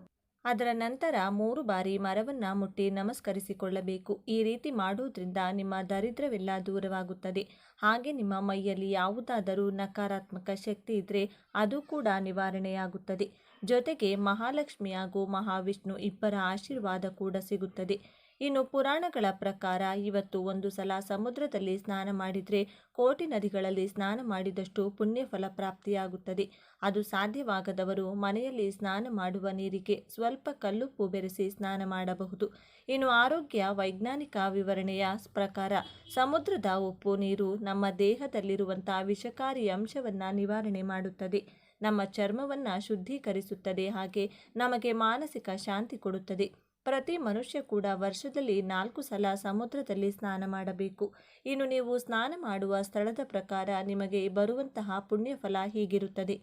ಅದರ ನಂತರ 3 ಬಾರಿ ಮರವನ್ನು ಮುಟ್ಟಿ ನಮಸ್ಕರಿಸಿಕೊಳ್ಳಬೇಕು. ಈ ರೀತಿ ಮಾಡುವುದರಿಂದ ನಿಮ್ಮ ದರಿದ್ರವೆಲ್ಲ ದೂರವಾಗುತ್ತದೆ. ಹಾಗೆ ನಿಮ್ಮ ಮೈಯಲ್ಲಿ ಯಾವುದಾದರೂ ನಕಾರಾತ್ಮಕ ಶಕ್ತಿ ಇದ್ದರೆ ಅದು ಕೂಡ ನಿವಾರಣೆಯಾಗುತ್ತದೆ. ಜೊತೆಗೆ ಮಹಾಲಕ್ಷ್ಮಿ ಹಾಗೂ ಮಹಾವಿಷ್ಣು ಇಬ್ಬರ ಆಶೀರ್ವಾದ ಕೂಡ ಸಿಗುತ್ತದೆ. ಇನ್ನು ಪುರಾಣಗಳ ಪ್ರಕಾರ ಇವತ್ತು ಒಂದು ಸಲ ಸಮುದ್ರದಲ್ಲಿ ಸ್ನಾನ ಮಾಡಿದರೆ ಕೋಟಿ ನದಿಗಳಲ್ಲಿ ಸ್ನಾನ ಮಾಡಿದಷ್ಟು ಪುಣ್ಯಫಲ ಪ್ರಾಪ್ತಿಯಾಗುತ್ತದೆ. ಅದು ಸಾಧ್ಯವಾಗದವರು ಮನೆಯಲ್ಲಿ ಸ್ನಾನ ಮಾಡುವ ನೀರಿಗೆ ಸ್ವಲ್ಪ ಕಲ್ಲುಪ್ಪು ಬೆರೆಸಿ ಸ್ನಾನ ಮಾಡಬಹುದು. ಇನ್ನು ಆರೋಗ್ಯ ವೈಜ್ಞಾನಿಕ ವಿವರಣೆಯ ಪ್ರಕಾರ ಸಮುದ್ರದ ಉಪ್ಪು ನೀರು ನಮ್ಮ ದೇಹದಲ್ಲಿರುವಂಥ ವಿಷಕಾರಿ ಅಂಶವನ್ನು ನಿವಾರಣೆ ಮಾಡುತ್ತದೆ. ನಮ್ಮ ಚರ್ಮವನ್ನು ಶುದ್ಧೀಕರಿಸುತ್ತದೆ. ಹಾಗೆ ನಮಗೆ ಮಾನಸಿಕ ಶಾಂತಿ ಕೊಡುತ್ತದೆ. ಪ್ರತಿ ಮನುಷ್ಯ ಕೂಡ ವರ್ಷದಲ್ಲಿ 4 ಸಲ ಸಮುದ್ರದಲ್ಲಿ ಸ್ನಾನ ಮಾಡಬೇಕು. ಇನ್ನು ನೀವು ಸ್ನಾನ ಮಾಡುವ ಸ್ಥಳದ ಪ್ರಕಾರ ನಿಮಗೆ ಬರುವಂತಹ ಪುಣ್ಯಫಲ ಹೀಗಿರುತ್ತದೆ.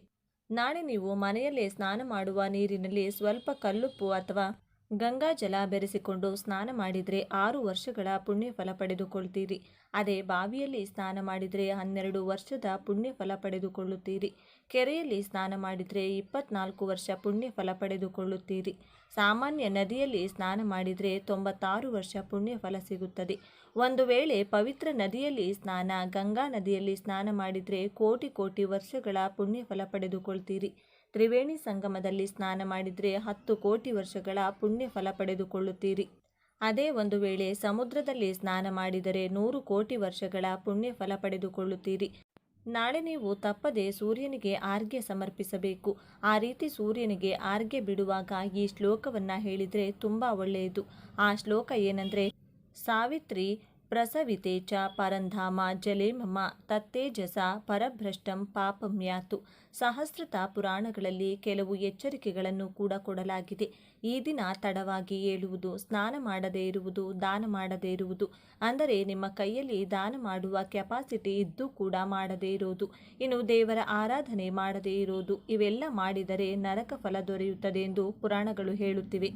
ನಾಳೆ ನೀವು ಮನೆಯಲ್ಲೇ ಸ್ನಾನ ಮಾಡುವ ನೀರಿನಲ್ಲಿ ಸ್ವಲ್ಪ ಕಲ್ಲುಪ್ಪು ಅಥವಾ ಗಂಗಾಜಲ ಬೆರೆಸಿಕೊಂಡು ಸ್ನಾನ ಮಾಡಿದರೆ 6 ವರ್ಷಗಳ ಪುಣ್ಯಫಲ ಪಡೆದುಕೊಳ್ತೀರಿ. ಅದೇ ಬಾವಿಯಲ್ಲಿ ಸ್ನಾನ ಮಾಡಿದರೆ 12 ವರ್ಷದ ಪುಣ್ಯಫಲ ಪಡೆದುಕೊಳ್ಳುತ್ತೀರಿ. ಕೆರೆಯಲ್ಲಿ ಸ್ನಾನ ಮಾಡಿದರೆ 24 ವರ್ಷ ಪುಣ್ಯಫಲ ಪಡೆದುಕೊಳ್ಳುತ್ತೀರಿ. ಸಾಮಾನ್ಯ ನದಿಯಲ್ಲಿ ಸ್ನಾನ ಮಾಡಿದರೆ 96 ವರ್ಷ ಪುಣ್ಯಫಲ ಸಿಗುತ್ತದೆ. ಒಂದು ವೇಳೆ ಪವಿತ್ರ ನದಿಯಲ್ಲಿ ಸ್ನಾನ, ಗಂಗಾ ನದಿಯಲ್ಲಿ ಸ್ನಾನ ಮಾಡಿದರೆ ಕೋಟಿ ಕೋಟಿ ವರ್ಷಗಳ ಪುಣ್ಯಫಲ ಪಡೆದುಕೊಳ್ತೀರಿ. ತ್ರಿವೇಣಿ ಸಂಗಮದಲ್ಲಿ ಸ್ನಾನ ಮಾಡಿದರೆ 10 ಕೋಟಿ ವರ್ಷಗಳ ಪುಣ್ಯಫಲ ಪಡೆದುಕೊಳ್ಳುತ್ತೀರಿ. ಅದೇ ಒಂದು ವೇಳೆ ಸಮುದ್ರದಲ್ಲಿ ಸ್ನಾನ ಮಾಡಿದರೆ 100 ಕೋಟಿ ವರ್ಷಗಳ ಪುಣ್ಯಫಲ ಪಡೆದುಕೊಳ್ಳುತ್ತೀರಿ. ನಾಳೆ ನೀವು ತಪ್ಪದೆ ಸೂರ್ಯನಿಗೆ ಆರ್ಘ್ಯ ಸಮರ್ಪಿಸಬೇಕು. ಆ ರೀತಿ ಸೂರ್ಯನಿಗೆ ಆರ್ಘ್ಯ ಬಿಡುವಾಗ ಈ ಶ್ಲೋಕವನ್ನು ಹೇಳಿದರೆ ತುಂಬ ಒಳ್ಳೆಯದು. ಆ ಶ್ಲೋಕ ಏನಂದರೆ, ಸಾವಿತ್ರಿ ಪ್ರಸವಿತೆ ಚ ಪರಂಧಾಮ ಜಲೆ ಮಮ ತತ್ತೇಜಸ ಪರಭ್ರಷ್ಟಂ ಪಾಪಂ ಯಾತು. ಸಹಸ್ರತ ಪುರಾಣಗಳಲ್ಲಿ ಕೆಲವು ಎಚ್ಚರಿಕೆಗಳನ್ನು ಕೂಡ ಕೊಡಲಾಗಿದೆ. ಈ ದಿನ ತಡವಾಗಿ ಏಳುವುದು, ಸ್ನಾನ ಮಾಡದೇ ಇರುವುದು, ದಾನ ಮಾಡದೇ ಇರುವುದು, ಅಂದರೆ ನಿಮ್ಮ ಕೈಯಲ್ಲಿ ದಾನ ಮಾಡುವ ಕೆಪಾಸಿಟಿ ಇದ್ದೂ ಕೂಡ ಮಾಡದೇ ಇರೋದು, ಇನ್ನು ದೇವರ ಆರಾಧನೆ ಮಾಡದೇ ಇರೋದು, ಇವೆಲ್ಲ ಮಾಡಿದರೆ ನರಕ ಫಲ ದೊರೆಯುತ್ತದೆ ಎಂದು ಪುರಾಣಗಳು ಹೇಳುತ್ತಿವೆ.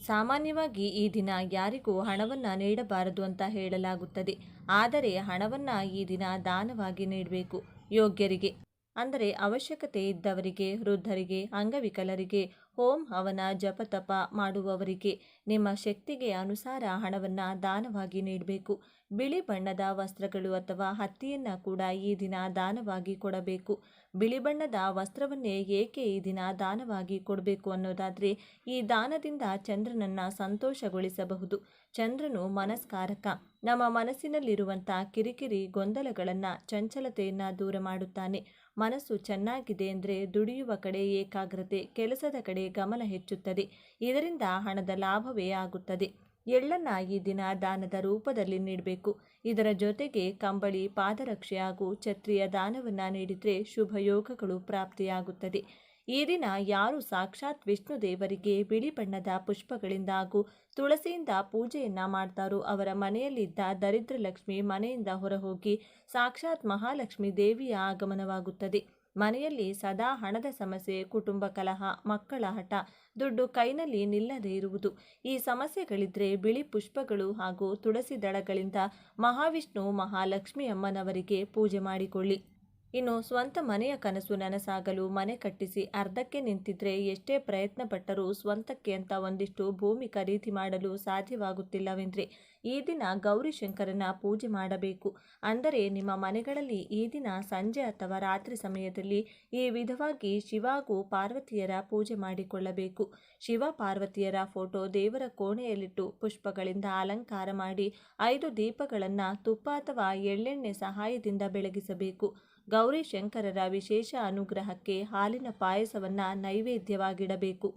ಸಾಮಾನ್ಯವಾಗಿ ಈ ದಿನ ಯಾರಿಗೂ ಹಣವನ್ನು ನೀಡಬಾರದು ಅಂತ ಹೇಳಲಾಗುತ್ತದೆ. ಆದರೆ ಹಣವನ್ನು ಈ ದಿನ ದಾನವಾಗಿ ನೀಡಬೇಕು. ಯೋಗ್ಯರಿಗೆ, ಅಂದರೆ ಅವಶ್ಯಕತೆ ಇದ್ದವರಿಗೆ, ವೃದ್ಧರಿಗೆ, ಅಂಗವಿಕಲರಿಗೆ, ಹೋಮ ಹವನ ಜಪತಪ ಮಾಡುವವರಿಗೆ ನಿಮ್ಮ ಶಕ್ತಿಗೆ ಅನುಸಾರ ಹಣವನ್ನು ದಾನವಾಗಿ ನೀಡಬೇಕು. ಬಿಳಿ ಬಣ್ಣದ ವಸ್ತ್ರಗಳು ಅಥವಾ ಹತ್ತಿಯನ್ನು ಕೂಡ ಈ ದಿನ ದಾನವಾಗಿ ಕೊಡಬೇಕು. ಬಿಳಿ ಬಣ್ಣದ ವಸ್ತ್ರವನ್ನೇ ಏಕೆ ಈ ದಿನ ದಾನವಾಗಿ ಕೊಡಬೇಕು ಅನ್ನೋದಾದರೆ, ಈ ದಾನದಿಂದ ಚಂದ್ರನನ್ನು ಸಂತೋಷಗೊಳಿಸಬಹುದು. ಚಂದ್ರನು ಮನಸ್ಕಾರಕ. ನಮ್ಮ ಮನಸ್ಸಿನಲ್ಲಿರುವಂಥ ಕಿರಿಕಿರಿ, ಗೊಂದಲಗಳನ್ನು, ಚಂಚಲತೆಯನ್ನು ದೂರ ಮಾಡುತ್ತಾನೆ. ಮನಸ್ಸು ಚೆನ್ನಾಗಿದೆ ಅಂದರೆ ದುಡಿಯುವ ಕಡೆ ಏಕಾಗ್ರತೆ, ಕೆಲಸದ ಕಡೆ ಗಮನ ಹೆಚ್ಚುತ್ತದೆ. ಇದರಿಂದ ಹಣದ ಲಾಭವೇ ಆಗುತ್ತದೆ. ಎಳ್ಳನ್ನು ಈ ದಿನ ದಾನದ ರೂಪದಲ್ಲಿ ನೀಡಬೇಕು. ಇದರ ಜೊತೆಗೆ ಕಂಬಳಿ, ಪಾದರಕ್ಷೆ ಹಾಗೂ ಛತ್ರಿಯ ದಾನವನ್ನು ನೀಡಿದರೆ ಶುಭ ಯೋಗಗಳು ಪ್ರಾಪ್ತಿಯಾಗುತ್ತದೆ. ಈ ದಿನ ಯಾರು ಸಾಕ್ಷಾತ್ ವಿಷ್ಣು ದೇವರಿಗೆ ಬಿಳಿ ಬಣ್ಣದ ಪುಷ್ಪಗಳಿಂದ ಹಾಗೂ ತುಳಸಿಯಿಂದ ಪೂಜೆಯನ್ನು ಮಾಡ್ತಾರೋ ಅವರ ಮನೆಯಲ್ಲಿದ್ದ ದರಿದ್ರ ಲಕ್ಷ್ಮಿ ಮನೆಯಿಂದ ಹೊರಹೋಗಿ ಸಾಕ್ಷಾತ್ ಮಹಾಲಕ್ಷ್ಮಿ ದೇವಿಯ ಆಗಮನವಾಗುತ್ತದೆ. ಮನೆಯಲ್ಲಿ ಸದಾ ಹಣದ ಸಮಸ್ಯೆ, ಕುಟುಂಬ ಕಲಹ, ಮಕ್ಕಳ ಹಠ, ದುಡ್ಡು ಕೈನಲ್ಲಿ ನಿಲ್ಲದೇ ಇರುವುದು, ಈ ಸಮಸ್ಯೆಗಳಿದ್ರೆ ಬಿಳಿ ಪುಷ್ಪಗಳು ಹಾಗೂ ತುಳಸಿ ದಳಗಳಿಂದ ಮಹಾವಿಷ್ಣು ಮಹಾಲಕ್ಷ್ಮಿ ಅಮ್ಮನವರಿಗೆ ಪೂಜೆ ಮಾಡಿಕೊಳ್ಳಿ. ಇನ್ನು ಸ್ವಂತ ಮನೆಯ ಕನಸು ನನಸಾಗಲು ಮನೆ ಕಟ್ಟಿಸಿ ಅರ್ಧಕ್ಕೆ ನಿಂತಿದ್ರೆ ಎಷ್ಟೇ ಪ್ರಯತ್ನ ಪಟ್ಟರೂ ಸ್ವಂತಕ್ಕೆ ಅಂತ ಒಂದಿಷ್ಟು ಭೂಮಿ ಖರೀದಿ ಮಾಡಲು ಸಾಧ್ಯವಾಗುತ್ತಿಲ್ಲವೆಂದರೆ ಈ ದಿನ ಗೌರಿಶಂಕರನ ಪೂಜೆ ಮಾಡಬೇಕು. ಅಂದರೆ ನಿಮ್ಮ ಮನೆಗಳಲ್ಲಿ ಈ ದಿನ ಸಂಜೆ ಅಥವಾ ರಾತ್ರಿ ಸಮಯದಲ್ಲಿ ಈ ವಿಧವಾಗಿ ಶಿವ ಹಾಗೂ ಪಾರ್ವತಿಯರ ಪೂಜೆ ಮಾಡಿಕೊಳ್ಳಬೇಕು. ಶಿವ ಪಾರ್ವತಿಯರ ಫೋಟೋ ದೇವರ ಕೋಣೆಯಲ್ಲಿಟ್ಟು ಪುಷ್ಪಗಳಿಂದ ಅಲಂಕಾರ ಮಾಡಿ 5 ದೀಪಗಳನ್ನು ತುಪ್ಪ ಅಥವಾ ಎಳ್ಳೆಣ್ಣೆ ಸಹಾಯದಿಂದ ಬೆಳಗಿಸಬೇಕು. ಗೌರಿ ಶಂಕರರ ವಿಶೇಷ ಅನುಗ್ರಹಕ್ಕೆ ಹಾಲಿನ ಪಾಯಸವನ್ನು ನೈವೇದ್ಯವಾಗಿಡಬೇಕು.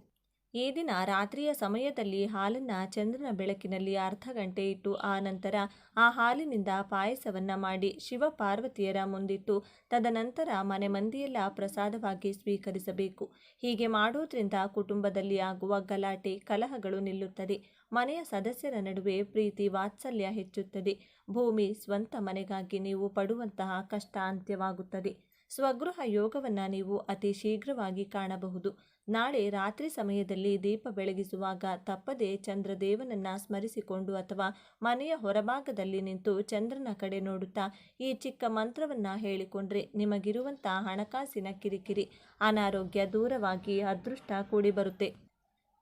ಈ ದಿನ ರಾತ್ರಿಯ ಸಮಯದಲ್ಲಿ ಹಾಲನ್ನು ಚಂದ್ರನ ಬೆಳಕಿನಲ್ಲಿ ಅರ್ಧ ಗಂಟೆ ಇಟ್ಟು ಆ ನಂತರ ಆ ಹಾಲಿನಿಂದ ಪಾಯಸವನ್ನು ಮಾಡಿ ಶಿವ ಪಾರ್ವತಿಯರ ಮುಂದಿಟ್ಟು ತದನಂತರ ಮನೆ ಮಂದಿಯೆಲ್ಲ ಪ್ರಸಾದವಾಗಿ ಸ್ವೀಕರಿಸಬೇಕು. ಹೀಗೆ ಮಾಡೋದ್ರಿಂದ ಕುಟುಂಬದಲ್ಲಿ ಆಗುವ ಗಲಾಟೆ, ಕಲಹಗಳು ನಿಲ್ಲುತ್ತದೆ. ಮನೆಯ ಸದಸ್ಯರ ನಡುವೆ ಪ್ರೀತಿ ವಾತ್ಸಲ್ಯ ಹೆಚ್ಚುತ್ತದೆ. ಭೂಮಿ, ಸ್ವಂತ ಮನೆಗಾಗಿ ನೀವು ಪಡುವಂತಹ ಕಷ್ಟ ಅಂತ್ಯವಾಗುತ್ತದೆ. ಸ್ವಗೃಹ ಯೋಗವನ್ನು ನೀವು ಅತಿ ಶೀಘ್ರವಾಗಿ ಕಾಣಬಹುದು. ನಾಳೆ ರಾತ್ರಿ ಸಮಯದಲ್ಲಿ ದೀಪ ಬೆಳಗಿಸುವಾಗ ತಪ್ಪದೆ ಚಂದ್ರದೇವನನ್ನು ಸ್ಮರಿಸಿಕೊಂಡು ಅಥವಾ ಮನೆಯ ಹೊರಭಾಗದಲ್ಲಿ ನಿಂತು ಚಂದ್ರನ ಕಡೆ ನೋಡುತ್ತಾ ಈ ಚಿಕ್ಕ ಮಂತ್ರವನ್ನು ಹೇಳಿಕೊಂಡ್ರೆ ನಿಮಗಿರುವಂಥ ಹಣಕಾಸಿನ ಕಿರಿಕಿರಿ, ಅನಾರೋಗ್ಯ ದೂರವಾಗಿ ಅದೃಷ್ಟ ಕೂಡಿ ಬರುತ್ತೆ.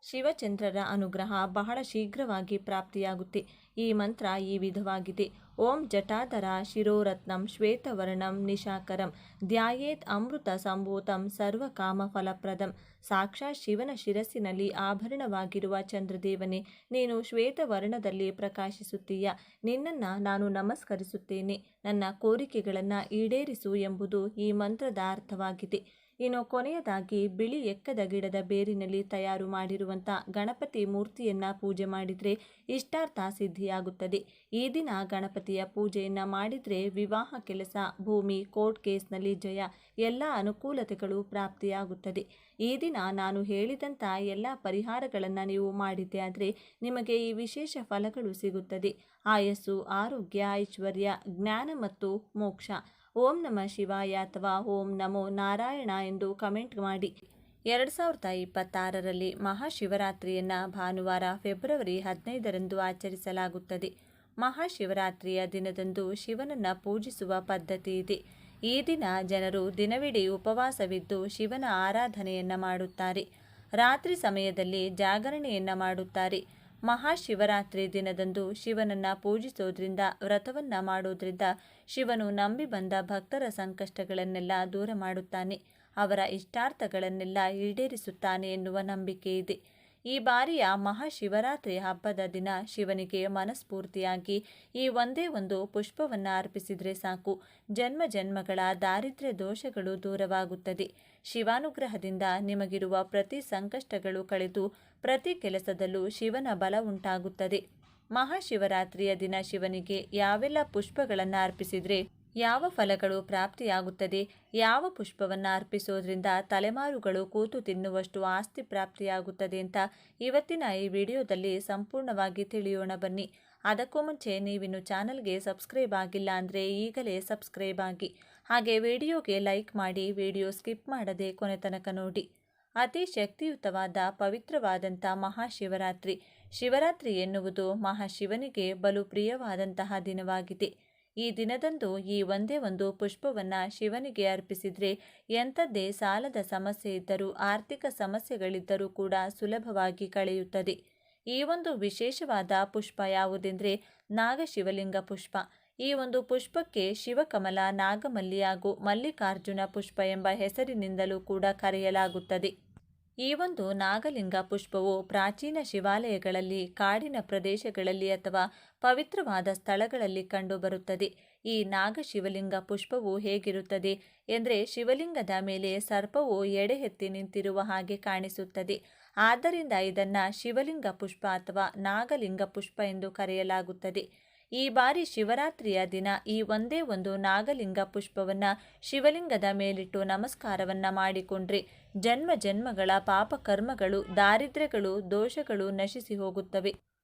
ಶಿವಚಂದ್ರರ ಅನುಗ್ರಹ ಬಹಳ ಶೀಘ್ರವಾಗಿ ಪ್ರಾಪ್ತಿಯಾಗುತ್ತೆ. ಈ ಮಂತ್ರ ಈ ವಿಧವಾಗಿದೆ: ಓಂ ಜಟಾಧರ ಶಿರೋರತ್ನಂ ಶ್ವೇತವರ್ಣಂ ನಿಶಾಕರಂ ಧ್ಯಾಯೇತ್ ಅಮೃತ ಸಂಭೂತಂ ಸರ್ವಕಾಮ ಫಲಪ್ರದಂ. ಸಾಕ್ಷಾತ್ ಶಿವನ ಶಿರಸ್ಸಿನಲ್ಲಿ ಆಭರಣವಾಗಿರುವ ಚಂದ್ರದೇವನೇ, ನೀನು ಶ್ವೇತವರ್ಣದಲ್ಲಿ ಪ್ರಕಾಶಿಸುತ್ತೀಯ. ನಿನ್ನನ್ನು ನಾನು ನಮಸ್ಕರಿಸುತ್ತೇನೆ. ನನ್ನ ಕೋರಿಕೆಗಳನ್ನು ಈಡೇರಿಸು ಎಂಬುದು ಈ ಮಂತ್ರದ ಅರ್ಥವಾಗಿದೆ. ಇನ್ನು ಕೊನೆಯದಾಗಿ ಬಿಳಿ ಎಕ್ಕದ ಗಿಡದ ಬೇರಿನಲ್ಲಿ ತಯಾರು ಮಾಡಿರುವಂಥ ಗಣಪತಿ ಮೂರ್ತಿಯನ್ನು ಪೂಜೆ ಮಾಡಿದರೆ ಇಷ್ಟಾರ್ಥ ಸಿದ್ಧಿಯಾಗುತ್ತದೆ. ಈ ದಿನ ಗಣಪತಿಯ ಪೂಜೆಯನ್ನು ಮಾಡಿದರೆ ವಿವಾಹ, ಕೆಲಸ, ಭೂಮಿ, ಕೋರ್ಟ್ ಕೇಸ್ನಲ್ಲಿ ಜಯ, ಎಲ್ಲ ಅನುಕೂಲತೆಗಳು ಪ್ರಾಪ್ತಿಯಾಗುತ್ತದೆ. ಈ ದಿನ ನಾನು ಹೇಳಿದಂಥ ಎಲ್ಲ ಪರಿಹಾರಗಳನ್ನು ನೀವು ಮಾಡಿದ್ದೆ ಆದರೆ ನಿಮಗೆ ಈ ವಿಶೇಷ ಫಲಗಳು ಸಿಗುತ್ತದೆ. ಆಯಸ್ಸು, ಆರೋಗ್ಯ, ಐಶ್ವರ್ಯ, ಜ್ಞಾನ ಮತ್ತು ಮೋಕ್ಷ. ಓಂ ನಮಃ ಶಿವಾಯ ಅಥವಾ ಓಂ ನಮೋ ನಾರಾಯಣ ಎಂದು ಕಮೆಂಟ್ ಮಾಡಿ. 2026ರಲ್ಲಿ ಮಹಾಶಿವರಾತ್ರಿಯನ್ನು ಭಾನುವಾರ ಫೆಬ್ರವರಿ 15ರಂದು ಆಚರಿಸಲಾಗುತ್ತದೆ. ಮಹಾಶಿವರಾತ್ರಿಯ ದಿನದಂದು ಶಿವನನ್ನು ಪೂಜಿಸುವ ಪದ್ಧತಿ ಇದೆ. ಈ ದಿನ ಜನರು ದಿನವಿಡೀ ಉಪವಾಸವಿದ್ದು ಶಿವನ ಆರಾಧನೆಯನ್ನು ಮಾಡುತ್ತಾರೆ. ರಾತ್ರಿ ಸಮಯದಲ್ಲಿ ಜಾಗರಣೆಯನ್ನು ಮಾಡುತ್ತಾರೆ. ಮಹಾಶಿವರಾತ್ರಿ ದಿನದಂದು ಶಿವನನ್ನು ಪೂಜಿಸೋದ್ರಿಂದ, ವ್ರತವನ್ನು ಮಾಡೋದ್ರಿಂದ ಶಿವನು ನಂಬಿ ಬಂದ ಭಕ್ತರ ಸಂಕಷ್ಟಗಳನ್ನೆಲ್ಲ ದೂರ ಮಾಡುತ್ತಾನೆ, ಅವರ ಇಷ್ಟಾರ್ಥಗಳನ್ನೆಲ್ಲ ಈಡೇರಿಸುತ್ತಾನೆ ಎನ್ನುವ ನಂಬಿಕೆ ಇದೆ. ಈ ಬಾರಿಯ ಮಹಾಶಿವರಾತ್ರಿ ಹಬ್ಬದ ದಿನ ಶಿವನಿಗೆ ಮನಸ್ಫೂರ್ತಿಯಾಗಿ ಈ ಒಂದೇ ಒಂದು ಪುಷ್ಪವನ್ನು ಅರ್ಪಿಸಿದರೆ ಸಾಕು, ಜನ್ಮ ಜನ್ಮಗಳ ದಾರಿದ್ರ್ಯ ದೋಷಗಳು ದೂರವಾಗುತ್ತದೆ. ಶಿವಾನುಗ್ರಹದಿಂದ ನಿಮಗಿರುವ ಪ್ರತಿ ಸಂಕಷ್ಟಗಳು ಕಳೆದು ಪ್ರತಿ ಕೆಲಸದಲ್ಲೂ ಶಿವನ ಬಲ ಉಂಟಾಗುತ್ತದೆ. ಮಹಾಶಿವರಾತ್ರಿಯ ದಿನ ಶಿವನಿಗೆ ಯಾವೆಲ್ಲ ಪುಷ್ಪಗಳನ್ನು ಅರ್ಪಿಸಿದರೆ ಯಾವ ಫಲಗಳು ಪ್ರಾಪ್ತಿಯಾಗುತ್ತದೆ, ಯಾವ ಪುಷ್ಪವನ್ನು ಅರ್ಪಿಸೋದ್ರಿಂದ ತಲೆಮಾರುಗಳು ಕೂತು ತಿನ್ನುವಷ್ಟು ಆಸ್ತಿ ಪ್ರಾಪ್ತಿಯಾಗುತ್ತದೆ ಅಂತ ಇವತ್ತಿನ ಈ ವಿಡಿಯೋದಲ್ಲಿ ಸಂಪೂರ್ಣವಾಗಿ ತಿಳಿಯೋಣ ಬನ್ನಿ. ಅದಕ್ಕೂ ಮುಂಚೆ ನೀವಿನ್ನು ಚಾನಲ್ಗೆ ಸಬ್ಸ್ಕ್ರೈಬ್ ಆಗಿಲ್ಲ ಅಂದರೆ ಈಗಲೇ ಸಬ್ಸ್ಕ್ರೈಬ್ ಆಗಿ, ಹಾಗೆ ವಿಡಿಯೋಗೆ ಲೈಕ್ ಮಾಡಿ, ವಿಡಿಯೋ ಸ್ಕಿಪ್ ಮಾಡದೆ ಕೊನೆ ತನಕ ನೋಡಿ. ಅತಿ ಶಕ್ತಿಯುತವಾದ ಪವಿತ್ರವಾದಂಥ ಮಹಾಶಿವರಾತ್ರಿ. ಶಿವರಾತ್ರಿ ಎನ್ನುವುದು ಮಹಾಶಿವನಿಗೆ ಬಲು ಪ್ರಿಯವಾದಂತಹ ದಿನವಾಗಿದೆ. ಈ ದಿನದಂದು ಈ ಒಂದೇ ಒಂದು ಪುಷ್ಪವನ್ನು ಶಿವನಿಗೆ ಅರ್ಪಿಸಿದರೆ ಎಂಥದ್ದೇ ಸಾಲದ ಸಮಸ್ಯೆ ಇದ್ದರೂ, ಆರ್ಥಿಕ ಸಮಸ್ಯೆಗಳಿದ್ದರೂ ಕೂಡ ಸುಲಭವಾಗಿ ಕಳೆಯುತ್ತದೆ. ಈ ಒಂದು ವಿಶೇಷವಾದ ಪುಷ್ಪ ಯಾವುದೆಂದರೆ ನಾಗಶಿವಲಿಂಗ ಪುಷ್ಪ. ಈ ಒಂದು ಪುಷ್ಪಕ್ಕೆ ಶಿವಕಮಲ, ನಾಗಮಲ್ಲಿ ಹಾಗೂ ಮಲ್ಲಿಕಾರ್ಜುನ ಪುಷ್ಪ ಎಂಬ ಹೆಸರಿನಿಂದಲೂ ಕೂಡ ಕರೆಯಲಾಗುತ್ತದೆ. ಈ ಒಂದು ನಾಗಲಿಂಗ ಪುಷ್ಪವು ಪ್ರಾಚೀನ ಶಿವಾಲಯಗಳಲ್ಲಿ, ಕಾಡಿನ ಪ್ರದೇಶಗಳಲ್ಲಿ ಅಥವಾ ಪವಿತ್ರವಾದ ಸ್ಥಳಗಳಲ್ಲಿ ಕಂಡುಬರುತ್ತದೆ. ಈ ನಾಗಶಿವಲಿಂಗ ಪುಷ್ಪವು ಹೇಗಿರುತ್ತದೆ ಎಂದರೆ, ಶಿವಲಿಂಗದ ಮೇಲೆ ಸರ್ಪವು ಎಡೆ ಎತ್ತಿ ನಿಂತಿರುವ ಹಾಗೆ ಕಾಣಿಸುತ್ತದೆ. ಆದ್ದರಿಂದ ಇದನ್ನು ಶಿವಲಿಂಗ ಪುಷ್ಪ ಅಥವಾ ನಾಗಲಿಂಗ ಪುಷ್ಪ ಎಂದು ಕರೆಯಲಾಗುತ್ತದೆ. ಈ ಬಾರಿ ಶಿವರಾತ್ರಿಯ ದಿನ ಈ ಒಂದೇ ಒಂದು ನಾಗಲಿಂಗ ಪುಷ್ಪವನ್ನು ಶಿವಲಿಂಗದ ಮೇಲಿಟ್ಟು ನಮಸ್ಕಾರವನ್ನು ಮಾಡಿಕೊಂಡ್ರೆ ಜನ್ಮ ಜನ್ಮಗಳ ಪಾಪಕರ್ಮಗಳು, ದಾರಿದ್ರ್ಯಗಳು, ದೋಷಗಳು ನಶಿಸಿ ಹೋಗುತ್ತವೆ.